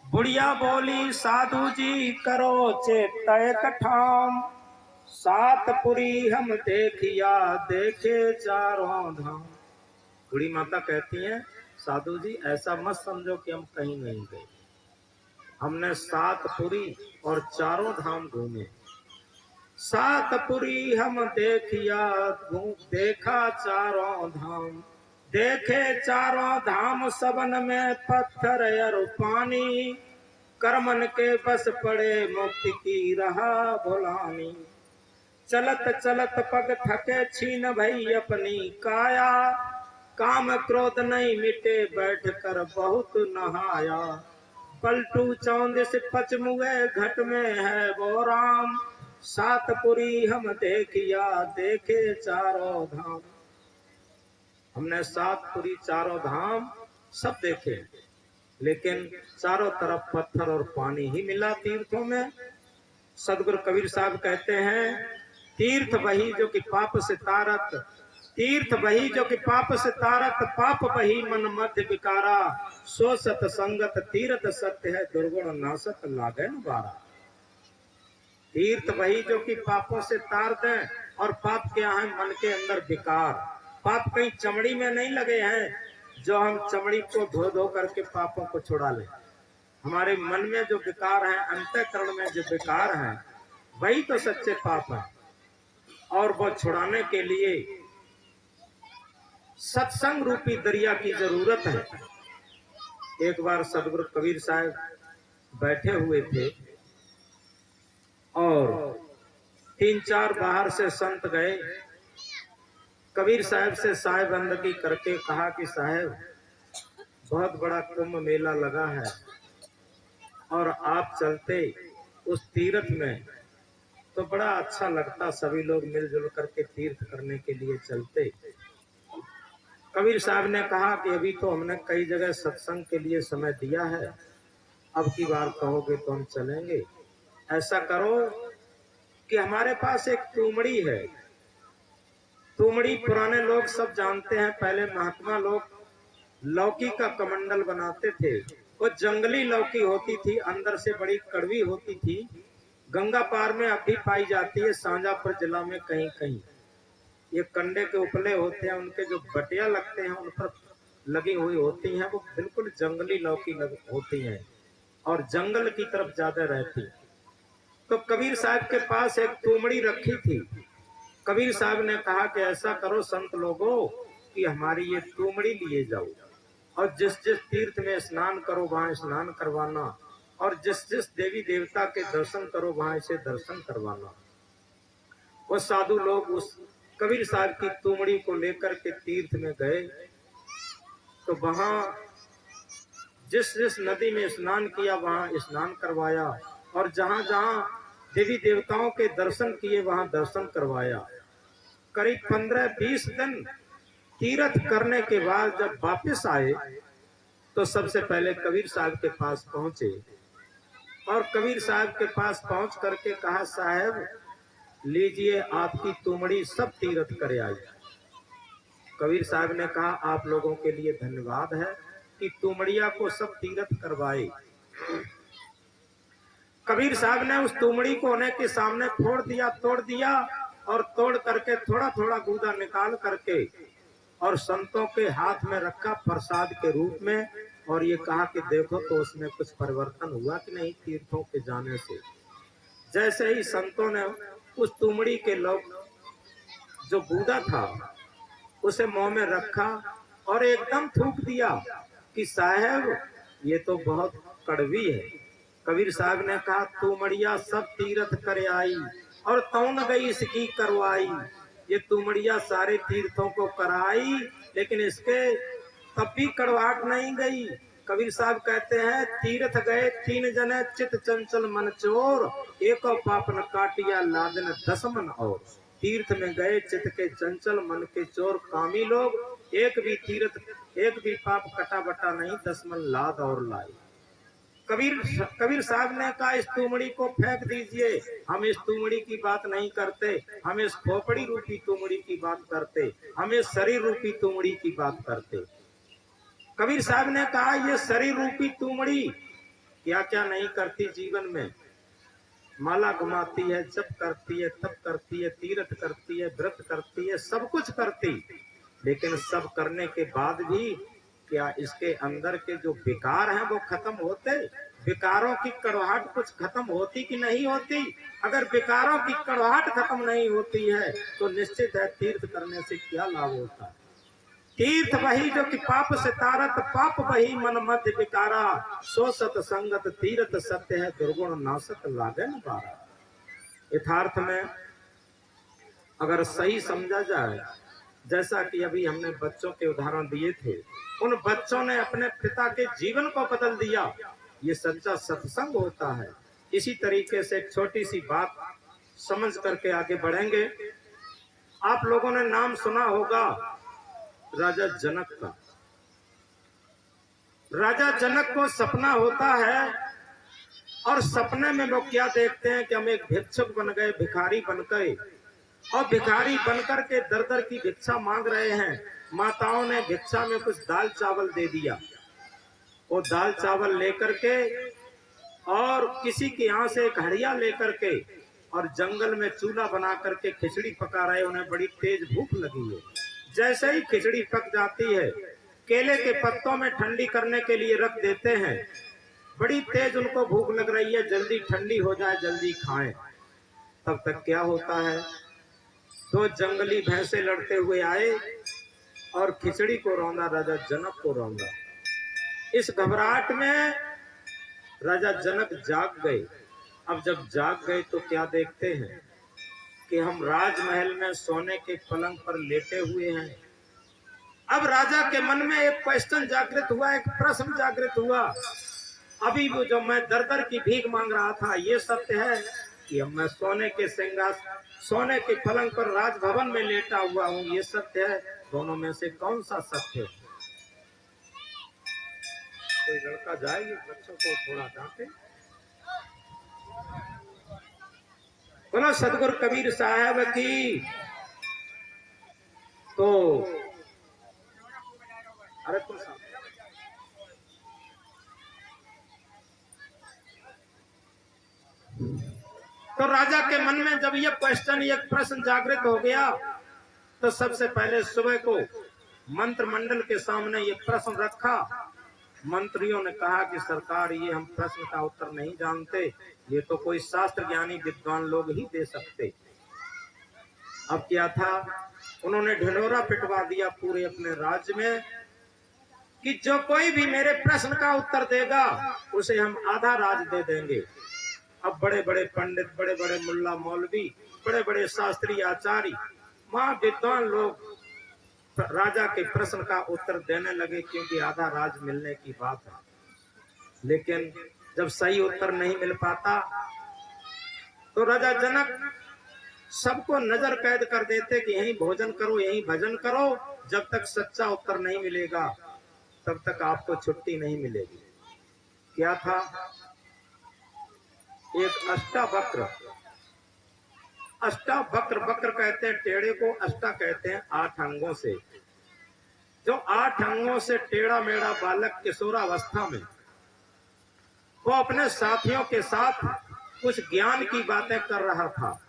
[SPEAKER 1] बुढ़िया बोली साधु जी करो चेतय कठाम, सातपुरी हम देखिया देखे चारों धाम। बूढ़ी माता कहती हैं साधु जी ऐसा मत समझो कि हम कहीं नहीं गए, हमने सातपुरी और चारों धाम घूमे। सातपुरी हम देखिया देखा चारों धाम, देखे चारों धाम सबन में पत्थर और पानी, कर्मन के बस पड़े मुक्ति की रहा भुलानी। चलत चलत पग थके छीन भई अपनी काया, काम क्रोध नहीं मिटे बैठ कर बहुत नहाया। पलटू चौंदिस पचमुए घट में है वो राम, सातपुरी हम देखिया देखे चारों धाम। हमने सातपुरी चारों धाम सब देखे, लेकिन चारों तरफ पत्थर और पानी ही मिला तीर्थों में। सदगुरु कबीर साहब कहते हैं, तीर्थ वही जो कि पाप से तारत, तीर्थ वही जो कि पाप से तारत, पाप वही मन मध्य विकारा, सो सत संगत तीर्थ सत्य है, दुर्गुण नासत लागन बारा। तीर्थ वही जो कि पापों से तार दें, और पाप क्या है? मन के अंदर विकार। पाप कहीं चमड़ी में नहीं लगे हैं जो हम चमड़ी को धो धो करके पापों को छुड़ा लें। हमारे मन में जो विकार है, अंतःकरण में जो विकार है, वही तो सच्चे पाप है। और वो छुड़ाने के लिए सत्संग रूपी दरिया की जरूरत है। एक बार सदगुरु कबीर साहब बैठे हुए थे और 3-4 बाहर से संत गए। कबीर साहब से साहेबंदगी करके कहा कि साहब, बहुत बड़ा कुंभ मेला लगा है और आप चलते उस तीर्थ में तो बड़ा अच्छा लगता, सभी लोग मिलजुल करके तीर्थ करने के लिए चलते। कबीर साहब ने कहा कि अभी तो हमने कई जगह सत्संग के लिए समय दिया है, अब की बार कहोगे तो हम चलेंगे। ऐसा करो कि हमारे पास एक तुमड़ी है। तुमड़ी पुराने लोग सब जानते हैं, पहले महात्मा लोग लौकी का कमंडल बनाते थे। वो जंगली लौकी होती थी, अंदर से बड़ी कड़वी होती थी। गंगा पार में अब भी पाई जाती है, सांजापुर जिला में कहीं कहीं। ये कंडे के उपले होते हैं, उनके जो बटिया लगते हैं उन पर लगी हुई होती हैं, वो बिल्कुल जंगली लौकी होती हैं और जंगल की तरफ ज्यादा रहती। तो कबीर साहब के पास एक तुमड़ी रखी थी। कबीर साहब ने कहा कि ऐसा करो संत लोगों कि हमारी ये तुमड़ी लिए जाओ और जिस जिस तीर्थ में स्नान करो वहां स्नान करवाना, और जिस जिस देवी देवता के दर्शन करो वहां से दर्शन करवाना। वो साधु लोग उस कबीर साहब की तुमड़ी को लेकर के तीर्थ में गए तो वहां जिस जिस नदी में स्नान किया वहां स्नान करवाया, और जहां जहां देवी देवताओं के दर्शन किए वहां दर्शन करवाया। करीब 15-20 दिन तीर्थ करने के बाद जब वापस आए तो सबसे पहले कबीर साहब के पास पहुंचे और कबीर साहब के पास पहुंच करके कहा, साहब लीजिए आपकी तुमड़ी सब तीर्थ कर आई। कबीर साहब ने कहा, आप लोगों के लिए धन्यवाद है कि तुमड़िया को सब तीर्थ करवाए। कबीर साहब ने उस तुमड़ी को उन्हें के सामने फोड़ दिया, तोड़ दिया, और तोड़ करके थोड़ा थोड़ा गूदा निकाल करके और संतों के हाथ में रखा प्रसाद के रूप में, और ये कहा कि देखो तो उसमें कुछ परिवर्तन हुआ कि नहीं तीर्थों के जाने से। जैसे ही संतों ने उस तुमड़ी के लोग जो गूदा था उसे मुंह में रखा और एकदम थूक दिया कि साहब ये तो बहुत कड़वी है। कबीर साहब ने कहा, तुमड़िया सब तीर्थ कर आई और तौन गई इसकी करवाई। ये तुमड़िया सारे तीर्थों को कराई, लेकिन इसके तब भी कड़वाहट नहीं गई। कबीर साहब कहते हैं, तीर्थ गए 3 जने चित चंचल मन चोर, एको पाप न काटिया लादन 10 मन और। तीर्थ में गए चित के चंचल मन के चोर कामी लोग, एक भी पाप कटा बटा नहीं 10 मन लाद और लाई। कबीर साहब ने कहा, इस तुमड़ी को फेंक दीजिए, हम इस तुमड़ी की बात नहीं करते, हम इस खोपड़ी रूपी तुमड़ी की बात करते, हम इस शरीर रूपी तुमड़ी की बात करते। कबीर साहब ने कहा, ये शरीर रूपी तुमड़ी क्या क्या नहीं करती जीवन में। माला घुमाती है, जप करती है, तप करती है, तीर्थ करती है, व्रत करती है, सब कुछ करती, लेकिन सब करने के बाद भी क्या इसके अंदर के जो विकार हैं वो खत्म होते? विकारों की कड़वाहट कुछ खत्म होती कि नहीं होती? अगर विकारों की कड़वाहट खत्म नहीं होती है तो निश्चित है तीर्थ करने से क्या लाभ होता है। तीर्थ वही जो कि पाप से तारत, पाप वही मन मध्य विकारा, सो सत संगत तीर्थ सत्य है, दुर्गुण नासत लागन बारा। यथार्थ में अगर सही समझा जाए, जैसा कि अभी हमने बच्चों के उदाहरण दिए थे, उन बच्चों ने अपने पिता के जीवन को बदल दिया। ये सच्चा सत्संग होता है। इसी तरीके से एक छोटी सी बात समझ करके आगे बढ़ेंगे। आप लोगों ने नाम सुना होगा राजा जनक का। राजा जनक को सपना होता है और सपने में वो क्या देखते हैं कि हम एक भिक्षुक बन गए, भिखारी बन गए, और भिखारी बनकर के दर दर की भिक्षा मांग रहे हैं। माताओं ने भिक्षा में कुछ दाल चावल दे दिया। वो दाल चावल लेकर के और किसी के यहाँ से एक हड़िया लेकर के और जंगल में चूल्हा बना करके खिचड़ी पका रहे। उन्हें बड़ी तेज भूख लगी है। जैसे ही खिचड़ी पक जाती है, केले के पत्तों में ठंडी करने के लिए रख देते हैं। बड़ी तेज उनको भूख लग रही है, जल्दी ठंडी हो जाए, जल्दी खाएं। तब तक क्या होता है, दो जंगली भैंसे लड़ते हुए आए और खिचड़ी को रौंदा, राजा जनक को रौंदा। इस घबराहट में राजा जनक जाग गए। अब जब जाग गए तो क्या देखते हैं कि हम राजमहल में सोने के पलंग पर लेटे हुए हैं। अब राजा के मन में एक क्वेश्चन जागृत हुआ, एक प्रश्न जागृत हुआ। अभी वो जो मैं दर दर की भीख मांग रहा था, ये सत्य है कि अब मैं सोने के पलंग पर राजभवन में लेटा हुआ हूँ, ये सत्य है? दोनों में से कौन सा सत्य है? कोई लड़का जाएगी, बच्चों को थोड़ा डांटे। बोलो सदगुरु कबीर साहब की। तो अरे तुम तो राजा के मन में जब ये क्वेश्चन, ये प्रश्न जागृत हो गया, तो सबसे पहले सुबह को मंत्रिमंडल के सामने ये प्रश्न रखा। मंत्रियों ने कहा कि सरकार, ये हम प्रश्न का उत्तर नहीं जानते, ये तो कोई शास्त्र ज्ञानी विद्वान लोग ही दे सकते। अब क्या था, उन्होंने ढिंढोरा पिटवा दिया पूरे अपने राज्य में कि जो कोई भी मेरे प्रश्न का उत्तर देगा उसे हम आधा राज दे देंगे। अब बड़े बड़े पंडित, बड़े बड़े मुल्ला मौलवी, बड़े बड़े शास्त्री आचार्य, वहां विद्वान लोग राजा के प्रश्न का उत्तर देने लगे, क्योंकि आधा राज मिलने की बात है। लेकिन जब सही उत्तर नहीं मिल पाता तो राजा जनक सबको नजर कैद कर देते कि यहीं भोजन करो, यहीं भजन करो, जब तक सच्चा उत्तर नहीं मिलेगा तब तक आपको छुट्टी नहीं मिलेगी। क्या था, एक अष्टावक्र। अष्टावक्र, वक्र कहते हैं टेढ़े को, अष्टा कहते हैं 8 अंगों से। जो 8 अंगों से टेढ़ा मेढ़ा बालक किशोरावस्था में वो अपने साथियों के साथ कुछ ज्ञान की बातें कर रहा था।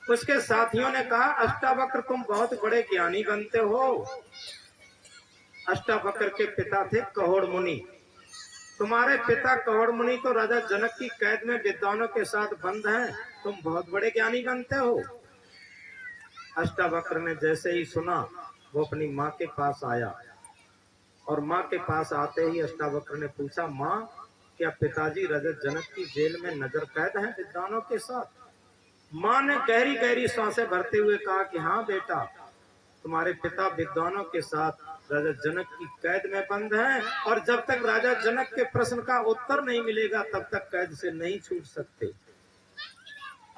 [SPEAKER 1] उसके साथियों ने कहा, अष्टावक्र तुम बहुत बड़े ज्ञानी बनते हो। अष्टावक्र के पिता थे कहोड़ मुनि। तुम्हारे पिता कहोड़ मुनि तो राजा जनक की कैद में विद्वानों के साथ बंद हैं, तुम बहुत बड़े ज्ञानी बनते हो। अष्टावक्र ने जैसे ही सुना, वो अपनी माँ के पास आया और माँ के पास आते ही अष्टावक्र ने पूछा, माँ क्या पिताजी राजा जनक की जेल में नजर कैद हैं विद्वानों के साथ? माँ ने गहरी गहरी सांसें भरते हुए कहा कि हाँ बेटा, तुम्हारे पिता विद्वानों के साथ राजा जनक की कैद में बंद हैं, और जब तक राजा जनक के प्रश्न का उत्तर नहीं मिलेगा तब तक कैद से नहीं छूट सकते।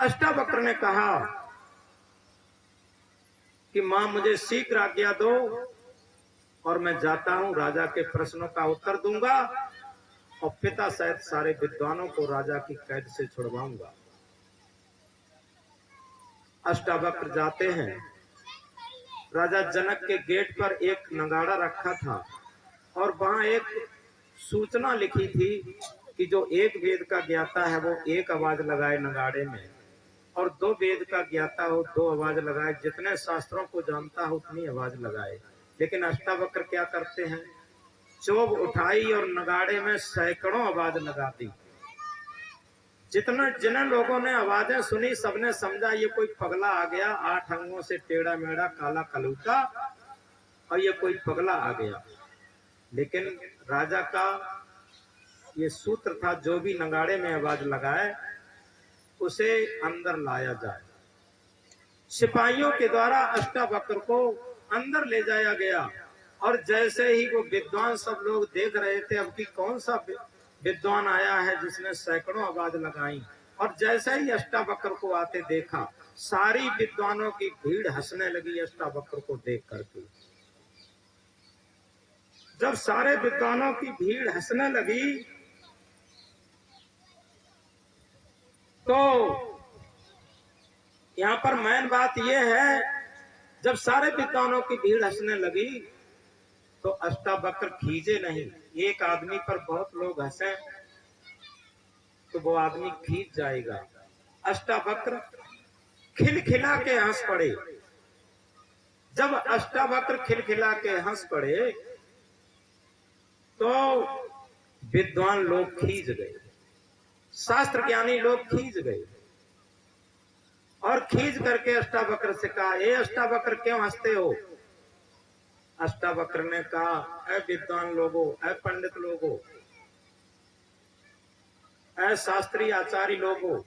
[SPEAKER 1] अष्टावक्र ने कहा कि मां मुझे शीघ्र आज्ञा दो और मैं जाता हूं, राजा के प्रश्नों का उत्तर दूंगा और पिता सहित सारे विद्वानों को राजा की कैद से छुड़वाऊंगा। अष्टावक्र जाते हैं। राजा जनक के गेट पर एक नगाड़ा रखा था और वहां एक सूचना लिखी थी कि जो एक वेद का ज्ञाता है वो एक आवाज लगाए नगाड़े में, और 2 वेद का ज्ञाता हो 2 आवाज लगाए, जितने शास्त्रों को जानता हो उतनी आवाज लगाए। लेकिन अष्टावक्र क्या करते हैं, चोब उठाई और नगाड़े में सैकड़ों आवाज लगा दी। जिन लोगों ने आवाजें सुनी सबने समझा ये कोई पगला आ गया, 8 अंगों से टेढ़ा मेढ़ा काला कलूटा, और ये कोई पगला आ गया। लेकिन राजा का ये सूत्र था, जो भी नगाड़े में आवाज लगाए उसे अंदर लाया जाए। सिपाहियों के द्वारा अष्टावक्र को अंदर ले जाया गया। और जैसे ही वो विद्वान सब लोग देख रहे थे अब कि कौन सा विद्वान आया है जिसने सैकड़ों आवाज लगाई, और जैसे ही अष्टावक्र को आते देखा, सारी विद्वानों की भीड़ हंसने लगी अष्टावक्र को देख करके। जब सारे विद्वानों की भीड़ हंसने लगी तो यहाँ पर मेन बात यह है, जब सारे विद्वानों की भीड़ हंसने लगी तो अष्टावक्र खींचे नहीं। एक आदमी पर बहुत लोग हंसे तो वो आदमी खींच जाएगा। अष्टावक्र खिलखिला के हंस पड़े। जब अष्टावक्र खिलखिला के हंस पड़े तो विद्वान लोग खींच गए, शास्त्र ज्ञानी लोग खींच गए और खींच करके अष्टावक्र से कहा, ए अष्टावक्र क्यों हंसते हो? अष्टावक्र ने कहा, ऐ विद्वान लोगों, ऐ पंडित लोगों, ऐ शास्त्री आचार्य लोगों,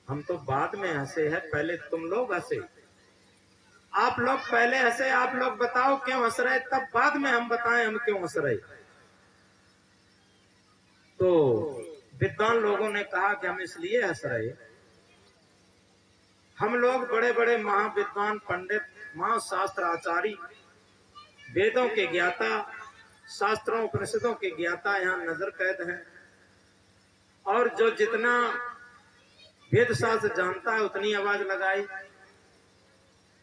[SPEAKER 1] हम तो बाद में हंसे हैं, पहले तुम लोग हंसे। आप लोग पहले हंसे, आप लोग बताओ क्यों हंस रहे, तब बाद में हम बताएं हम क्यों हंस रहे। तो विद्वान लोगों ने कहा कि हम इसलिए हंस रहे, हम लोग बड़े बड़े महाविद्वान पंडित, महाशास्त्र आचार्य, वेदों के ज्ञाता, शास्त्रों उपनिषदों के ज्ञाता यहाँ नजर कैद हैं, और जो जितना वेद शास्त्र जानता है उतनी आवाज लगाई।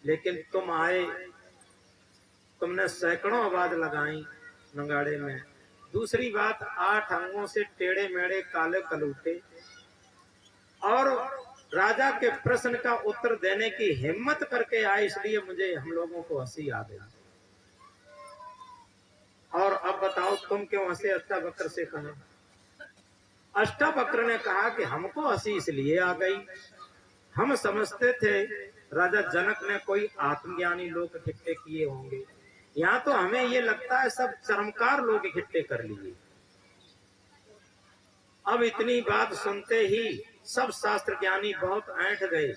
[SPEAKER 1] लेकिन तुम आए, तुमने सैकड़ों आवाज लगाई नगाड़े में। दूसरी बात, 8 अंगों से टेढ़े मेढ़े काले कलूटे, और राजा के प्रश्न का उत्तर देने की हिम्मत करके आए, इसलिए मुझे हम लोगों को हंसी आ गई। और अब बताओ तुम क्यों हंसे? अष्टावक्र से कहा। अष्टावक्र ने कहा कि हमको हंसी इसलिए आ गई, हम समझते थे राजा जनक ने कोई आत्मज्ञानी लोग इकट्ठे किए होंगे, यहाँ तो हमें ये लगता है सब चरमकार लोग इकट्ठे कर लिए। अब इतनी बात सुनते ही सब शास्त्र ज्ञानी बहुत ऐंठ गए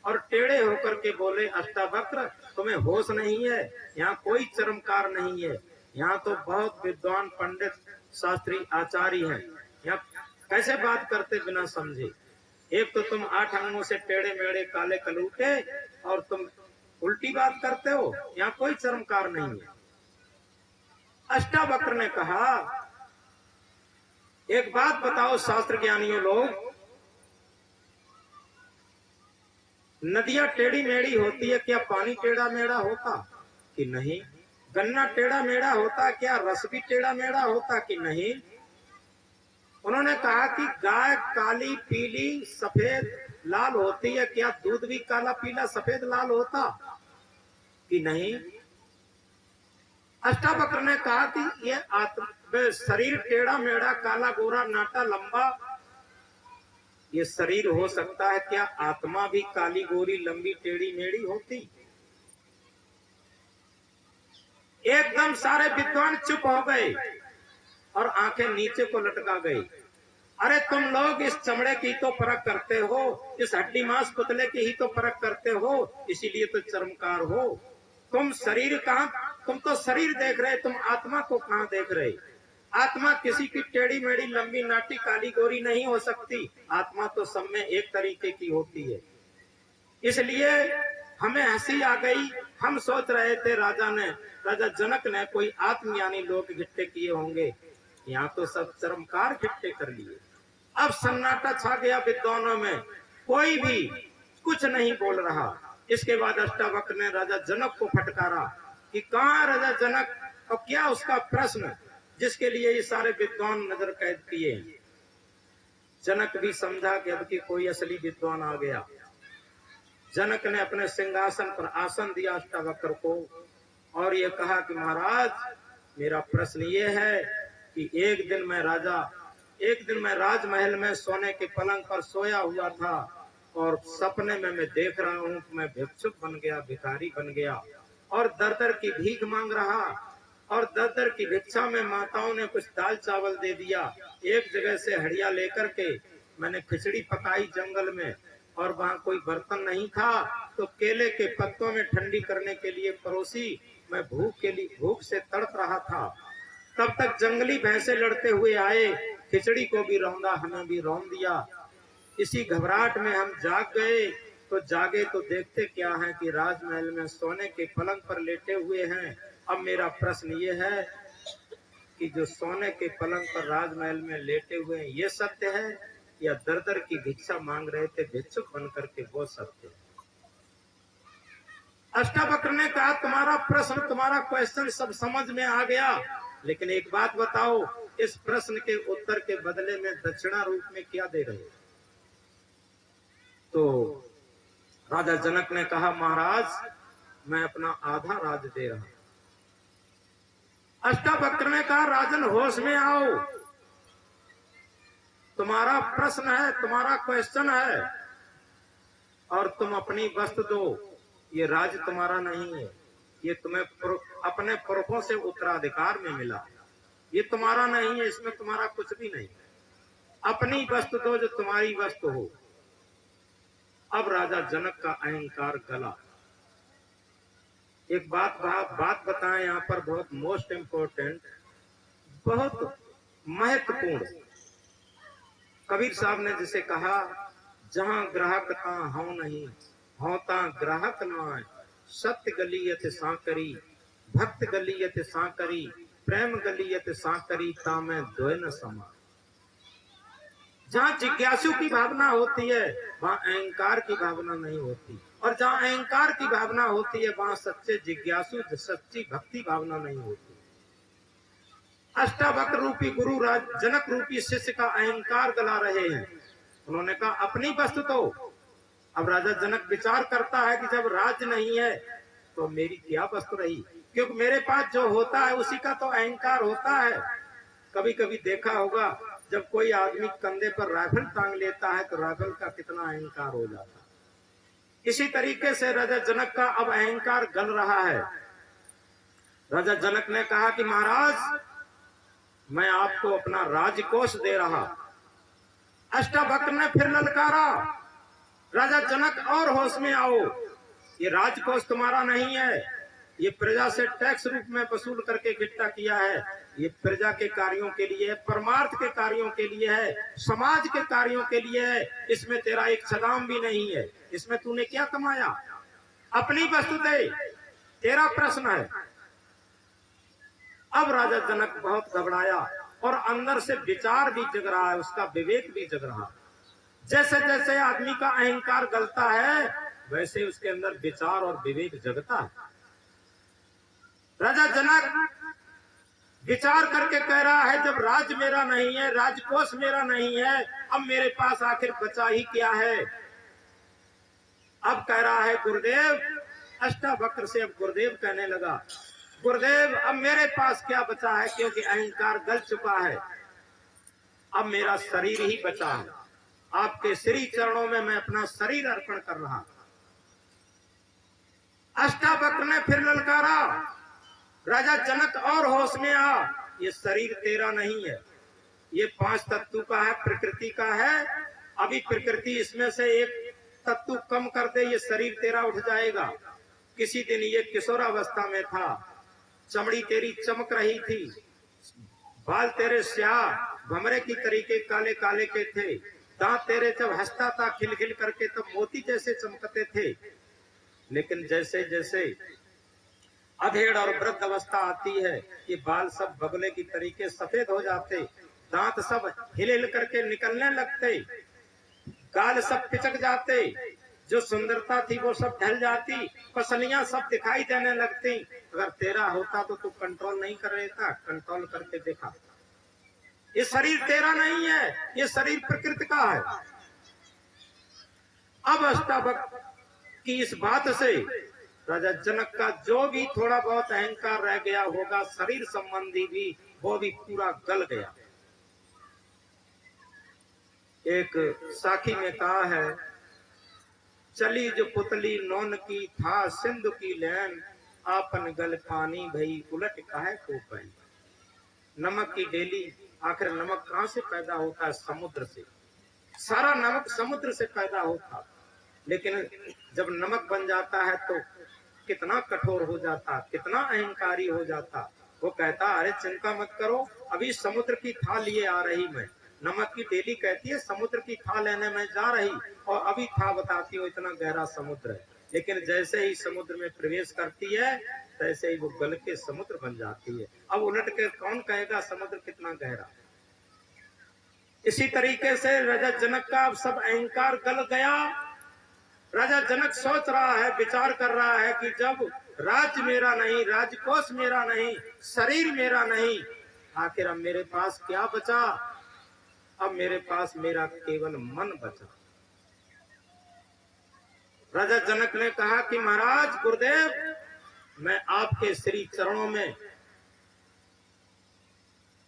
[SPEAKER 1] और टेढ़े होकर के बोले, अष्टावक्र तुम्हें होश नहीं है, यहाँ कोई चरमकार नहीं है, यहाँ तो बहुत विद्वान पंडित शास्त्री आचार्य हैं, यहाँ कैसे बात करते बिना समझे। एक तो तुम 8 अंगों से टेढ़े मेढ़े काले कलूटे और तुम उल्टी बात करते हो, यहाँ कोई चरमकार नहीं है। अष्टावक्र ने कहा, एक बात बताओ शास्त्र ज्ञानियों लोग, नदियां टेढ़ी मेढ़ी होती है, क्या पानी टेढ़ा मेढ़ा होता कि नहीं? गन्ना टेढ़ा मेढ़ा होता, क्या रस भी टेढ़ा मेढ़ा होता कि नहीं? उन्होंने कहा कि गाय काली पीली सफेद लाल होती है, क्या दूध भी काला पीला सफेद लाल होता कि नहीं? अष्टावक्र ने कहा कि ये शरीर टेढ़ा मेढ़ा काला गोरा नाटा लंबा, ये शरीर हो सकता है, क्या आत्मा भी काली गोरी लंबी टेढ़ी मेढ़ी होती? एकदम सारे विद्वान चुप हो गए और आंखें नीचे को लटका गई। अरे तुम लोग इस चमड़े की तो परख करते हो, इस हड्डी मांस पुतले की ही तो परख करते हो, इसीलिए तो चरमकार हो। तुम शरीर कहाँ, तुम तो शरीर देख रहे, तुम आत्मा को कहाँ देख रहे? आत्मा किसी की टेढ़ी मेढ़ी लंबी नाटी काली गोरी नहीं हो सकती, आत्मा तो सब में एक तरीके की होती है। इसलिए हमें हंसी आ गई, हम सोच रहे थे राजा जनक ने कोई आत्मज्ञानी लोग इकट्ठे किए होंगे, यहाँ तो सब चरमकार इकट्ठे कर लिए। अब सन्नाटा छा गया विद्वानों में, कोई भी कुछ नहीं बोल रहा। इसके बाद अष्टावक्र ने राजा जनक को फटकारा कि कहाँ राजा जनक, और क्या उसका प्रश्न जिसके लिए ये सारे विद्वान नजर कैद किए। जनक भी समझा कि अब की कोई असली विद्वान आ गया। जनक ने अपने सिंहासन पर आसन दिया अष्टावक्र को और ये कहा कि महाराज, मेरा प्रश्न ये है कि एक दिन मैं राजमहल में सोने के पलंग पर सोया हुआ था और सपने में मैं देख रहा हूँ कि मैं भिक्षुक बन गया, भिखारी बन गया और दर-दर की भीख मांग रहा, और दर-दर की भिक्षा में माताओं ने कुछ दाल चावल दे दिया। एक जगह से हड़िया लेकर के मैंने खिचड़ी पकाई जंगल में, और वहां कोई बर्तन नहीं था, तो केले के पत्तों में ठंडी करने के लिए परोसी। मैं भूख से तड़प रहा था, तब तक जंगली भैंसे लड़ते हुए आए, खिचड़ी को भी रौंदा, हमें भी रौंद दिया। इसी घबराहट में हम जाग गए, तो जागे तो देखते क्या है कि राजमहल में सोने के पलंग पर लेटे हुए हैं। अब मेरा प्रश्न ये है कि जो सोने के पलंग पर राजमहल में लेटे हुए हैं, ये सत्य है या दर दर की भिक्षा मांग रहे थे भिक्षुक बनकर के, वो सत्य है? अष्टावक्र ने कहा, तुम्हारा प्रश्न, तुम्हारा क्वेश्चन सब समझ में आ गया, लेकिन एक बात बताओ, इस प्रश्न के उत्तर के बदले में दक्षिणा रूप में क्या दे रहे हो? तो राजा जनक ने कहा, महाराज मैं अपना आधा राज दे रहा हूं। अष्टावक्र ने कहा, राजन होश में आओ, तुम्हारा प्रश्न है, तुम्हारा क्वेश्चन है, और तुम अपनी वस्तु दो। ये राज तुम्हारा नहीं है, ये तुम्हें अपने पुरखों से उत्तराधिकार में मिला, ये तुम्हारा नहीं है, इसमें तुम्हारा कुछ भी नहीं। अपनी वस्तु दो जो तुम्हारी वस्तु हो। अब राजा जनक का अहंकार गला। एक बात बताएं यहाँ पर, बहुत मोस्ट इंपोर्टेंट, बहुत महत्वपूर्ण। कबीर साहब ने जिसे कहा, जहां ग्राहक ता हूं नहीं, होता ग्राहक न, सत्य गलियत सांकरी, भक्त गलियत सांकरी, प्रेम गलियत सांकरी, ता मैं दोय न समा। जहाँ जिज्ञासु की भावना होती है वहाँ अहंकार की भावना नहीं होती, और जहाँ अहंकार की भावना होती है वहाँ सच्चे जिज्ञासु, सच्ची भक्ति भावना नहीं होती। अष्टावक्र रूपी गुरु जनक रूपी शिष्य का अहंकार गला रहे हैं। उन्होंने कहा, अपनी वस्तु तो। अब राजा जनक विचार करता है कि जब राज्य नहीं है तो मेरी क्या वस्तु रही, क्योंकि मेरे पास जो होता है उसी का तो अहंकार होता है। कभी कभी देखा होगा, जब कोई आदमी कंधे पर राइफल टांग लेता है तो राइफल का कितना अहंकार हो जाता है। इसी तरीके से राजा जनक का अब अहंकार गल रहा है। राजा जनक ने कहा कि महाराज मैं आपको अपना राजकोष दे रहा। अष्टावक्र ने फिर ललकारा, राजा जनक और होश में आओ, ये राजकोष तुम्हारा नहीं है, ये प्रजा से टैक्स रूप में वसूल करके इकट्ठा किया है, ये प्रजा के कार्यों के लिए है, परमार्थ के कार्यों के लिए है, समाज के कार्यों के लिए है, इसमें तेरा एक सदाम भी नहीं है, इसमें तूने क्या कमाया? अपनी वस्तु दे, तेरा प्रश्न है। अब राजा जनक बहुत घबराया और अंदर से विचार भी जग रहा है, उसका विवेक भी जग रहा है। जैसे जैसे आदमी का अहंकार गलता है वैसे उसके अंदर विचार और विवेक जगता है। राजा जनक विचार करके कह रहा है, जब राज मेरा नहीं है, राजकोष मेरा नहीं है, अब मेरे पास आखिर बचा ही क्या है? अब कह रहा है गुरुदेव, अष्टावक्र से अब गुरुदेव कहने लगा, गुरुदेव अब मेरे पास क्या बचा है, क्योंकि अहंकार गल चुका है, अब मेरा शरीर ही बचा है। आपके श्री चरणों में मैं अपना शरीर अर्पण कर रहा। अष्टावक्र ने फिर ललकारा, राजा जनक और होश में आ, ये शरीर तेरा नहीं है, ये 5 तत्व का है, प्रकृति का है। अभी प्रकृति इसमें से एक तत्व कम कर दे, ये शरीर तेरा उठ जाएगा। किसी दिन ये किशोरावस्था में था, चमड़ी तेरी चमक रही थी, बाल तेरे स्याह भमरे की तरीके काले काले के थे, दांत तेरे जब हंसता था खिलखिल करके तब मोती जैसे चमकते थे। लेकिन जैसे जैसे अधेड़ और वृद्ध अवस्था आती है, ये बाल सब बगले की तरीके सफेद हो जाते, दांत सब हिल हिल करके निकलने लगते, गाल सब पिचक जाते, जो सुंदरता थी वो सब ढल जाती, पसलियां सब दिखाई देने लगती। अगर तेरा होता तो तू कंट्रोल नहीं कर लेता, कंट्रोल करके देखा। ये शरीर तेरा नहीं है, ये शरीर प्रकृति का है। अब अष्टावक्र की इस बात से राजा जनक का जो भी थोड़ा बहुत अहंकार रह गया होगा शरीर संबंधी भी, वो भी पूरा गल गया। एक साखी में कहा है, चली जो पुतली नौन की था सिंधु की लैन, आपन गल पानी भई उलट काहे को पहन। नमक की डेली, आखिर नमक कहां से पैदा होता है? समुद्र से। सारा नमक समुद्र से पैदा होता, लेकिन जब नमक बन जाता है तो कितना कठोर हो जाता, कितना अहंकारी हो जाता। वो कहता अरे चिंता मत करो, अभी समुद्र की थाल लिए आ रही मैं। नमक की डेली कहती है समुद्र की थाल लेने में जा रही, और अभी था बताती हो इतना गहरा समुद्र है। लेकिन जैसे ही समुद्र में प्रवेश करती है तैसे ही वो गल के समुद्र बन जाती है। अब उलट के कौन कहेगा समुद्र कितना गहरा। इसी तरीके से राजा जनक का अब सब अहंकार गल गया। राजा जनक सोच रहा है, विचार कर रहा है कि जब राज्य मेरा नहीं, राजकोष मेरा नहीं, शरीर मेरा नहीं, आखिर अब मेरे पास क्या बचा। अब मेरे पास मेरा केवल मन बचा। राजा जनक ने कहा कि महाराज गुरुदेव, मैं आपके श्री चरणों में,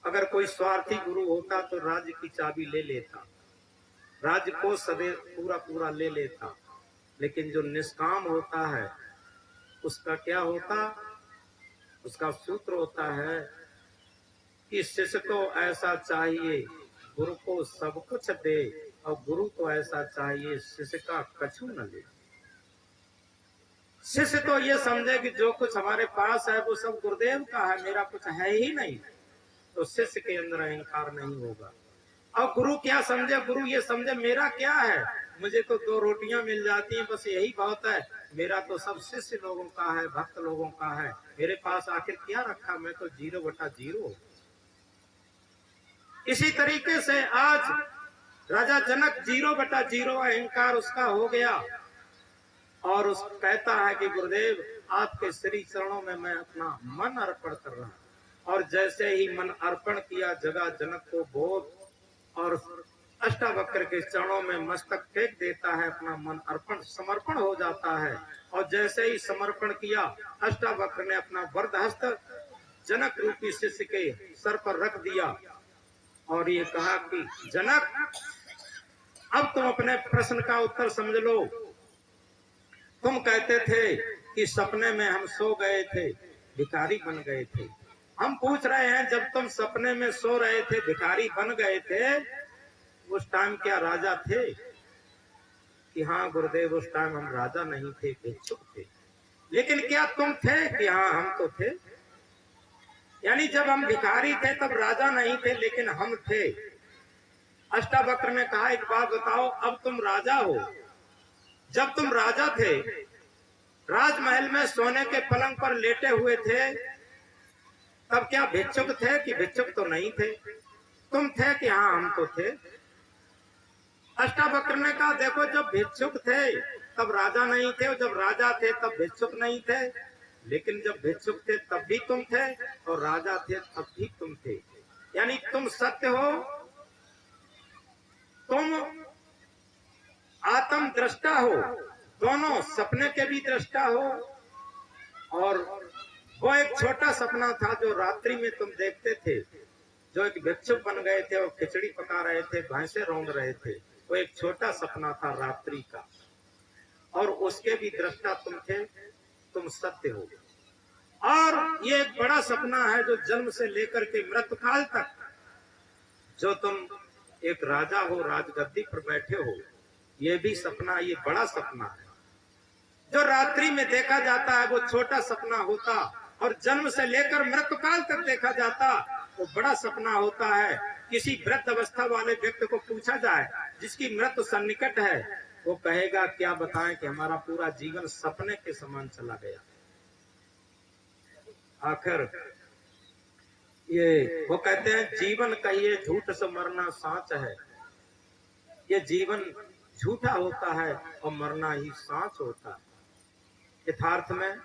[SPEAKER 1] अगर कोई स्वार्थी गुरु होता तो राज्य की चाबी ले लेता, राज्य को सदैव पूरा पूरा ले लेता। लेकिन जो निष्काम होता है उसका क्या होता, उसका सूत्र होता है कि शिष्य को ऐसा चाहिए गुरु को सब कुछ दे, और गुरु को ऐसा चाहिए शिष्य का कछु न ले। शिष्य तो ये समझे कि जो कुछ हमारे पास है वो सब गुरुदेव का है, मेरा कुछ है ही नहीं, तो शिष्य के अंदर अहंकार नहीं होगा। और गुरु क्या समझे, गुरु ये समझे मेरा क्या है, मुझे तो 2 रोटियां मिल जाती हैं, बस यही बहुत है, मेरा तो सब शिष्य लोगों का है, भक्त लोगों का है, मेरे पास आखिर क्या रखा, मैं तो 0/0। इसी तरीके से आज राजा जनक 0/0 अहंकार उसका हो गया, और उस कहता है कि गुरुदेव आपके श्री चरणों में मैं अपना मन अर्पण कर रहा हूं। और जैसे ही मन अर्पण किया, जगह जनक को बोध, और अष्टावक्र के चरणों में मस्तक फेंक देता है, अपना मन अर्पण समर्पण हो जाता है। और जैसे ही समर्पण किया, अष्टावक्र ने अपना वरद हस्त जनक रूपी शिष्य के सर पर रख दिया, और ये कहा कि जनक, अब तुम अपने प्रश्न का उत्तर समझ लो। तुम कहते थे कि सपने में हम सो गए थे, भिखारी बन गए थे। हम पूछ रहे हैं, जब तुम सपने में सो रहे थे, भिखारी बन गए थे, उस टाइम क्या राजा थे? कि हाँ गुरुदेव, उस टाइम हम राजा नहीं थे, भिक्षुक थे। लेकिन क्या तुम थे? कि हाँ हम तो थे। यानी जब हम भिखारी थे तब राजा नहीं थे, लेकिन हम थे। अष्टावक्र ने कहा एक बात बताओ, अब तुम राजा हो, जब तुम राजा थे, राजमहल में सोने के पलंग पर लेटे हुए थे, तब क्या भिक्षुक थे? कि भिक्षुक तो नहीं थे। तुम थे? कि हाँ हम तो थे। अष्टावक्र ने कहा देखो, जब भिक्षुक थे तब राजा नहीं थे, और जब राजा थे तब भिक्षुक नहीं थे, लेकिन जब भिक्षुक थे तब भी तुम थे, और राजा थे तब भी तुम थे। यानी तुम सत्य हो, तुम आत्म दृष्टा हो, दोनों सपने के भी दृष्टा हो। और वो एक छोटा सपना था जो रात्रि में तुम देखते थे, जो एक भिक्षुक बन गए थे और खिचड़ी पका रहे थे, भैंसे रौंद रहे थे, वो एक छोटा सपना था रात्रि का, और उसके भी दृष्टा तुम थे, तुम सत्य हो। और ये एक बड़ा सपना है जो जन्म से लेकर के मृत्यु काल तक, जो तुम एक राजा हो, राजगद्दी पर बैठे हो, ये भी सपना, ये बड़ा सपना है। जो रात्रि में देखा जाता है वो छोटा सपना होता, और जन्म से लेकर मृत्यु काल तक देखा जाता वो बड़ा सपना होता है। किसी वृद्ध अवस्था वाले व्यक्ति को पूछा जाए जिसकी मृत्यु सन्निकट है, वो कहेगा क्या बताएं कि हमारा पूरा जीवन सपने के समान चला गया। आखिर ये वो कहते हैं, जीवन कहिए झूठ से मरना साच है। ये जीवन झूठा होता है और मरना ही साच होता है। यथार्थ में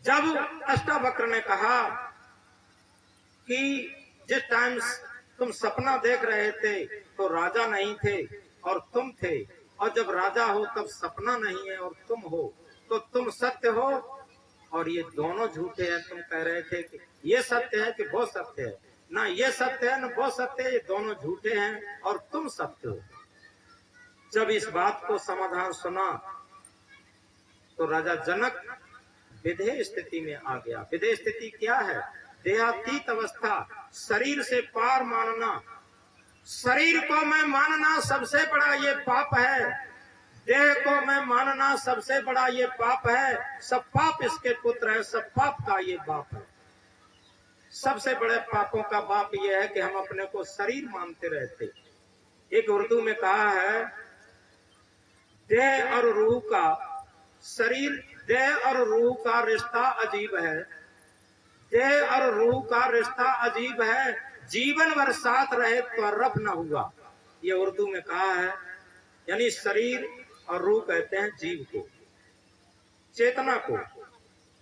[SPEAKER 1] जब अष्टावक्र ने कहा कि जिस टाइम तुम सपना देख रहे थे तो राजा नहीं थे और तुम थे, और जब राजा हो तब सपना नहीं है और तुम हो, तो तुम सत्य हो और ये दोनों झूठे हैं। तुम कह रहे थे कि ये सत्य है कि वो सत्य है, ना ये सत्य है ना वो सत्य है, ये दोनों झूठे हैं और तुम सत्य हो। जब इस बात को समाधान सुना तो राजा जनक विधेय स्थिति में आ गया। विधेय स्थिति क्या है? देहातीत अवस्था, शरीर से पार मानना। शरीर को मैं मानना सबसे बड़ा ये पाप है। देह को मैं मानना सबसे बड़ा ये पाप है, सब पाप इसके पुत्र है, सब पाप का ये बाप है। सबसे बड़े पापों का बाप ये है कि हम अपने को शरीर मानते रहते। एक उर्दू में कहा है, देह और रूह का शरीर, देह और रूह का रिश्ता अजीब है, देह और रूह का रिश्ता अजीब है, जीवन भर साथ रहे तो रब न हुआ। ये उर्दू में कहा है, यानी शरीर और रूह कहते हैं जीव को, चेतना को।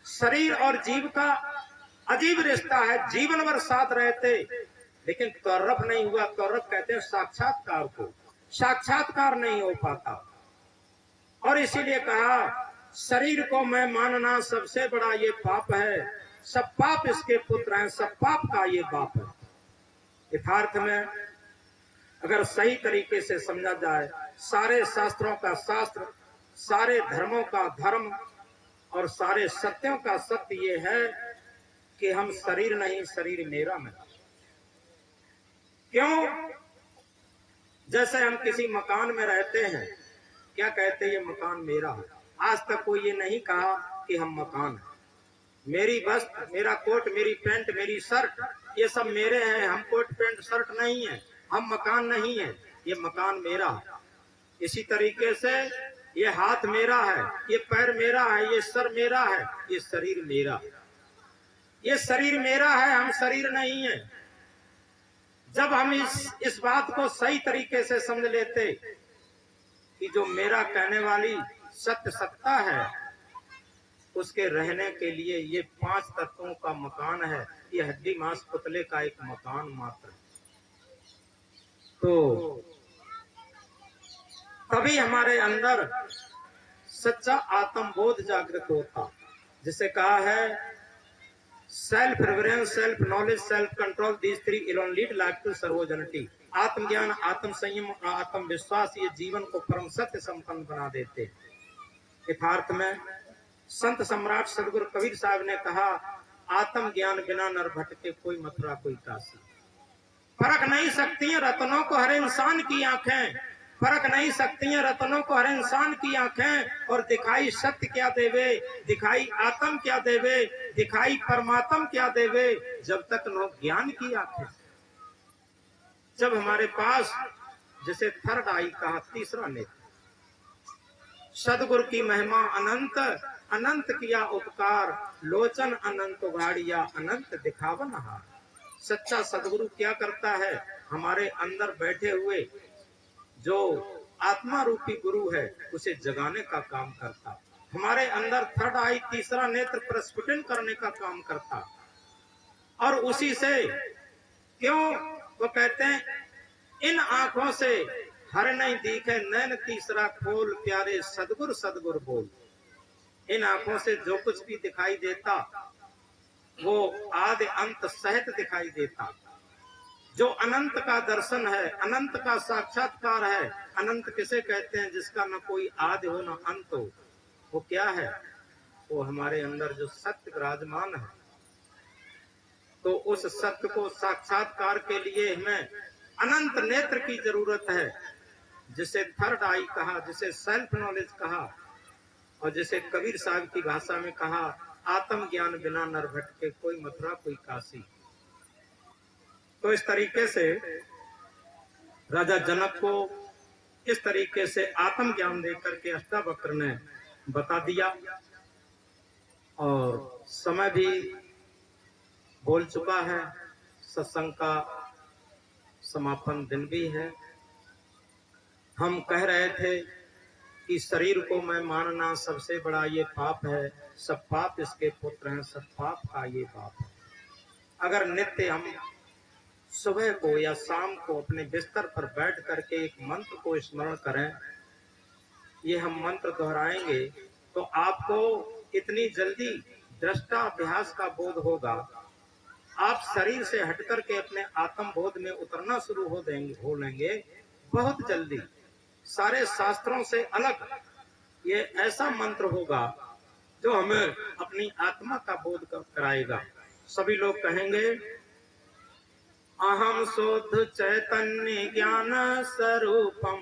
[SPEAKER 1] शरीर और जीव का अजीब रिश्ता है, जीवन भर साथ रहते लेकिन तौरफ नहीं हुआ। तौरफ कहते हैं साक्षात्कार को, साक्षात्कार नहीं हो पाता। और इसीलिए कहा, शरीर को मैं मानना सबसे बड़ा ये पाप है, सब पाप इसके पुत्र हैं, सब पाप का ये बाप है। यथार्थ में अगर सही तरीके से समझा जाए, सारे शास्त्रों का शास्त्र, सारे धर्मों का धर्म और सारे सत्यों का सत्य ये है कि हम शरीर नहीं, शरीर मेरा नहीं। क्यों? जैसे हम किसी मकान में रहते हैं, क्या कहते हैं, ये मकान मेरा है। आज तक कोई ये नहीं कहा कि हम मकान है, मेरी वस्त्र, मेरा कोट, मेरी पैंट, मेरी शर्ट, ये सब मेरे हैं। हम कोट पैंट शर्ट नहीं है, हम मकान नहीं है, ये मकान मेरा है। इसी तरीके से ये हाथ मेरा है, ये पैर मेरा है, ये सर मेरा है, ये शरीर मेरा है। ये शरीर मेरा है, हम शरीर नहीं है। जब हम इस बात को सही तरीके से समझ लेते कि जो मेरा कहने वाली सत्य सत्ता है, उसके रहने के लिए ये 5 तत्वों का मकान है, ये हड्डी मांस पुतले का एक मकान मात्र। तो तभी हमारे अंदर सच्चा आत्मबोध जागृत होता, जिसे कहा है self reverence, self knowledge, self control, these 3 alone lead life to सर्वोजनिटी। आत्मज्ञान, आत्म संयम और आत्मविश्वास ये जीवन को परम सत्य संपन्न बना देते। यथार्थ में संत सम्राट सदगुरु कबीर साहब ने कहा, आत्म ज्ञान बिना नर भटके कोई मथुरा कोई काशी। परख नहीं सकती हैं रत्नों को हर इंसान की आंखें, परख नहीं सकती हैं रत्नों को हर इंसान की आंखें। और दिखाई सत्य क्या देवे, दिखाई आत्म क्या देवे, दिखाई परमात्म क्या देवे, जब तक न ज्ञान की आंखें। जब हमारे पास, जिसे थर्ड आई कहा, तीसरा नेत्र, सदगुरु की महिमा अनंत, अनंत किया उपकार, लोचन अनंत उघाड़िया, अनंत दिखावन हार। सच्चा सदगुरु क्या करता है, हमारे अंदर बैठे हुए जो आत्मा रूपी गुरु है उसे जगाने का काम करता, हमारे अंदर थर्ड आई, तीसरा नेत्र प्रस्फुटन करने का काम करता। और उसी से, क्यों वो कहते हैं, इन आंखों से हर नहीं दिखे नैन तीसरा खोल, प्यारे सदगुरु सदगुरु बोल। इन आंखों से जो कुछ भी दिखाई देता वो आदि अंत सहित दिखाई देता। जो अनंत का दर्शन है, अनंत का साक्षात्कार है। अनंत किसे कहते हैं, जिसका न कोई आदि हो न अंत हो। वो क्या है, वो हमारे अंदर जो सत्य विराजमान है। तो उस सत्य को साक्षात्कार के लिए हमें अनंत नेत्र की जरूरत है, जिसे थर्ड आई कहा, जिसे सेल्फ नॉलेज कहा, और जिसे कबीर साहब की भाषा में कहा, आत्म ज्ञान बिना नर भटके कोई मथुरा कोई काशी। तो इस तरीके से राजा जनक को इस तरीके से आत्म ज्ञान देकर के अष्टावक्र ने बता दिया। और समय भी बोल चुका है, सत्संग का समापन दिन भी है। हम कह रहे थे कि शरीर को मैं मानना सबसे बड़ा ये पाप है, सब पाप इसके पुत्र हैं, सब पाप का ये बाप है। अगर नित्य हम सुबह को या शाम को अपने बिस्तर पर बैठ करके एक मंत्र को स्मरण करें, ये हम मंत्र दोहराएंगे तो आपको इतनी जल्दी दृष्टा अभ्यास का बोध होगा, आप शरीर से हटकर के अपने आत्म बोध में उतरना शुरू हो लेंगे बहुत जल्दी। सारे शास्त्रों से अलग ये ऐसा मंत्र होगा जो हमें अपनी आत्मा का बोध कराएगा। सभी लोग कहेंगे, अहम शुद्ध चैतन्य ज्ञान स्वरूपम,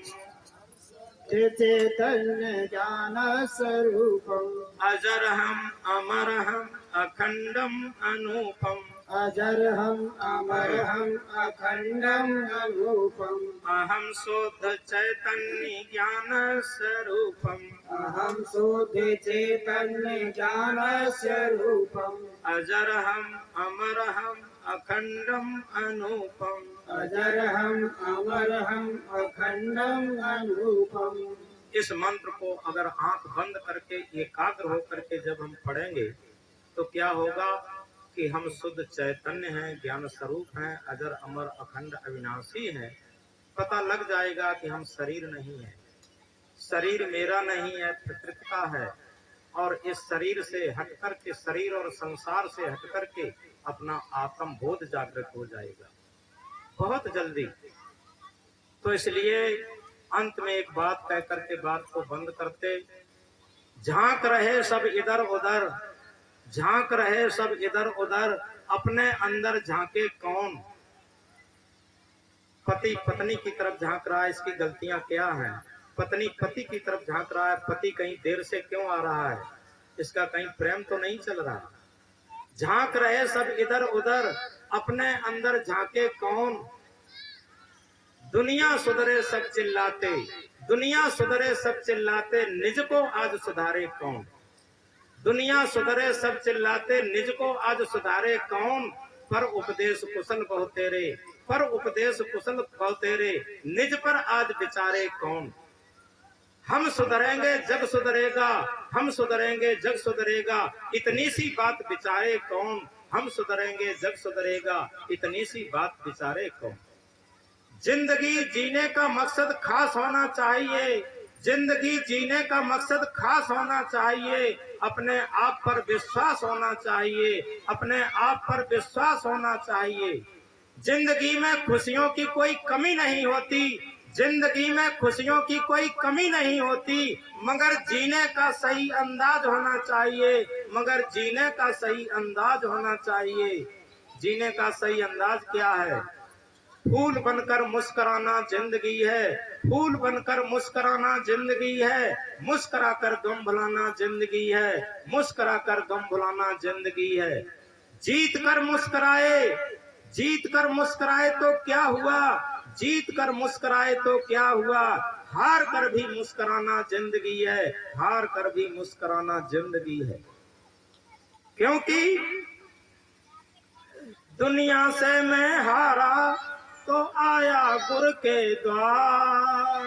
[SPEAKER 2] शुद्ध चैतन्य ज्ञान स्वरूपम
[SPEAKER 1] अजरहम अमरहम अखंडम अनूपम
[SPEAKER 2] अजरहम अमरहम अखंडम अरूपम
[SPEAKER 1] अहम शुद्ध चैतन्य ज्ञान स्वरूपम
[SPEAKER 2] अहम शुद्ध चैतन्य ज्ञान स्वरूपम
[SPEAKER 1] अजरहम अमरहम अखंडम अनूपम
[SPEAKER 2] अजरहम अमरहम अखंडम अरूपम।
[SPEAKER 1] इस मंत्र को अगर आंख बंद करके एकाग्र होकर के जब हम पढ़ेंगे तो क्या होगा कि हम शुद्ध चैतन्य हैं, ज्ञान स्वरूप हैं, अजर अमर अखंड अविनाशी हैं। पता लग जाएगा कि हम शरीर नहीं है, शरीर मेरा नहीं है, प्रकृति का है। और इस शरीर से हटकर के, शरीर और संसार से हटकर के अपना आत्म बोध जागृत हो जाएगा बहुत जल्दी। तो इसलिए अंत में एक बात कह करके बात को बंद करते, झांक रहे सब इधर उधर, झांक रहे सब इधर उधर, अपने अंदर झांके कौन। पति पत्नी की तरफ झांक रहा है, इसकी गलतियां क्या हैं। पत्नी पति की तरफ झांक रहा है, पति कहीं देर से क्यों आ रहा है, इसका कहीं प्रेम तो नहीं चल रहा। झांक रहे सब इधर उधर, अपने अंदर झांके कौन। दुनिया सुधरे सब चिल्लाते, दुनिया सुधरे सब चिल्लाते, निज को आज सुधारे कौन। दुनिया सुधरे सब चिल्लाते, निज को आज सुधारे कौन। पर उपदेश कुशल बहु तेरे, पर उपदेश कुशल बहु तेरे, निज पर आज विचारे कौन। हम सुधरेंगे जग सुधरेगा, हम सुधरेंगे जग सुधरेगा, इतनी सी बात विचारे कौन। हम सुधरेंगे जग सुधरेगा, इतनी सी बात विचारे कौन। जिंदगी जीने का मकसद खास होना चाहिए, जिंदगी जीने का मकसद खास होना चाहिए। अपने आप पर विश्वास होना चाहिए, अपने आप पर विश्वास होना चाहिए। जिंदगी में खुशियों की कोई कमी नहीं होती, जिंदगी में खुशियों की कोई कमी नहीं होती, मगर जीने का सही अंदाज होना चाहिए, मगर जीने का सही अंदाज होना चाहिए। जीने का सही अंदाज क्या है। फूल बनकर मुस्कुराना जिंदगी है, फूल बनकर मुस्कुराना जिंदगी है, मुस्कुरा कर गम भुलाना जिंदगी है, मुस्कुरा कर गम भुलाना जिंदगी है। जीत कर मुस्कुराए, जीत कर मुस्कुराए तो क्या हुआ, जीत कर मुस्कुराए तो क्या हुआ। हार कर भी मुस्कुराना जिंदगी है, हार कर भी मुस्कुराना जिंदगी है। क्योंकि दुनिया से मैं हारा तो आया गुर के द्वार,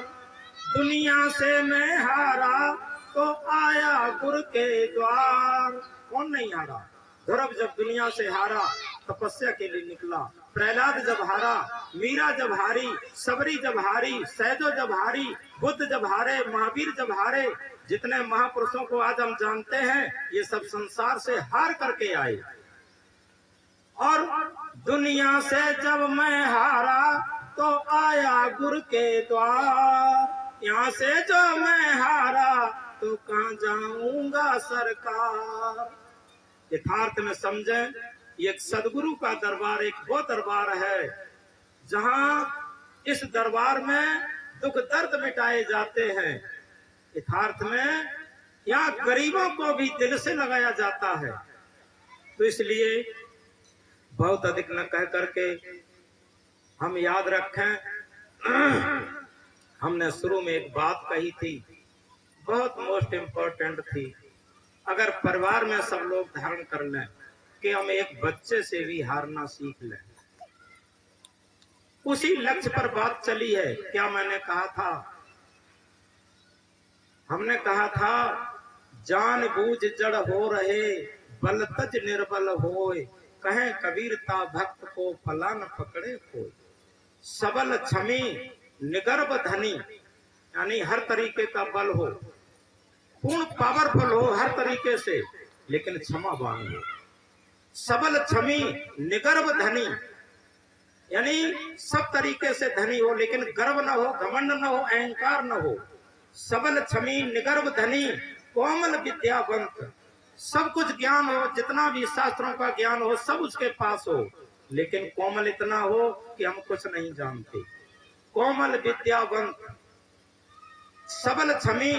[SPEAKER 1] दुनिया से मैं हारा तो आया गुर के द्वार। कौन नहीं हारा। ध्रुव जब दुनिया से हारा तपस्या के लिए निकला, प्रहलाद जब हारा, मीरा जब हारी, सबरी जब हारी, सहजो जब हारी, बुद्ध जब हारे, महावीर जब हारे, जितने महापुरुषों को आज हम जानते हैं ये सब संसार से हार करके आए। और दुनिया से जब मैं हारा तो आया गुरु के द्वार, यहाँ से जो मैं हारा तो कहाँ जाऊंगा सरकार। यथार्थ में समझें, ये एक सदगुरु का दरबार, एक वो दरबार है जहाँ इस दरबार में दुख दर्द मिटाए जाते हैं। यथार्थ में यहाँ गरीबों को भी दिल से लगाया जाता है। तो इसलिए बहुत अधिक न कह करके हम याद रखें, हमने शुरू में एक बात कही थी, बहुत मोस्ट इम्पोर्टेंट थी। अगर परिवार में सब लोग धारण कर लें कि हम एक बच्चे से भी हारना सीख लें, उसी लक्ष्य पर बात चली है। क्या मैंने कहा था, हमने कहा था जान बूझ जड़ हो रहे बल तज निर्बल होए, कहें कबीरता भक्त को फला न पकड़े कोई। सबल क्षमी निगर्भ धनी, यानी हर तरीके का बल हो, पूर्ण पावरफुल हो हर तरीके से, लेकिन क्षमावान हो। सबल क्षमी निगर्भ धनी, यानी सब तरीके से धनी हो लेकिन गर्व न हो, घमंड न हो, अहंकार न हो। सबल क्षमी निगर्भ धनी कोमल विद्यावंत, सब कुछ ज्ञान हो, जितना भी शास्त्रों का ज्ञान हो सब उसके पास हो, लेकिन कोमल इतना हो कि हम कुछ नहीं जानते। कोमल विद्यावंत, सबल क्षमी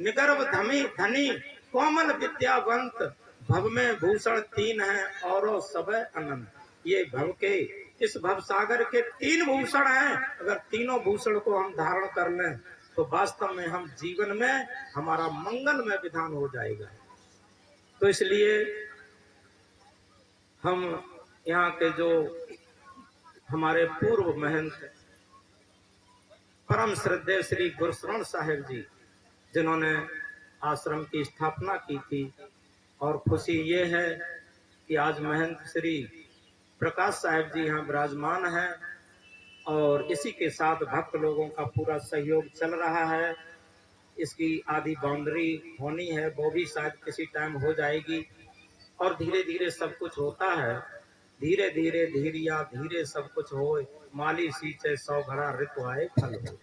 [SPEAKER 1] निगर्भ धमी धनी कोमल विद्यावंत भव में भूषण तीन है और सब अनंत। ये भव के इस भव सागर के तीन भूषण हैं। अगर तीनों भूषण को हम धारण कर लें तो वास्तव में हम जीवन में हमारा मंगलमय विधान हो जाएगा। तो इसलिए हम यहाँ के जो हमारे पूर्व महंत परम श्रद्धेय श्री गुरुशरण साहिब जी, जिन्होंने आश्रम की स्थापना की थी, और खुशी ये है कि आज महंत श्री प्रकाश साहिब जी यहाँ विराजमान हैं और इसी के साथ भक्त लोगों का पूरा सहयोग चल रहा है। इसकी आधी बाउंड्री होनी है, वो भी शायद किसी टाइम हो जाएगी। और धीरे धीरे सब कुछ होता है, धीरे धीरे धीरिया धीरे सब कुछ होए, माली सींचे 100 घड़ा ऋतु आए फल हो।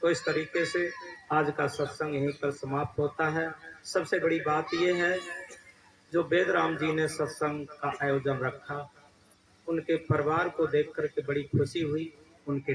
[SPEAKER 1] तो इस तरीके से आज का सत्संग यहीं पर समाप्त होता है। सबसे बड़ी बात यह है, जो वेदराम जी ने सत्संग का आयोजन रखा, उनके परिवार को देख करके बड़ी खुशी हुई। उनके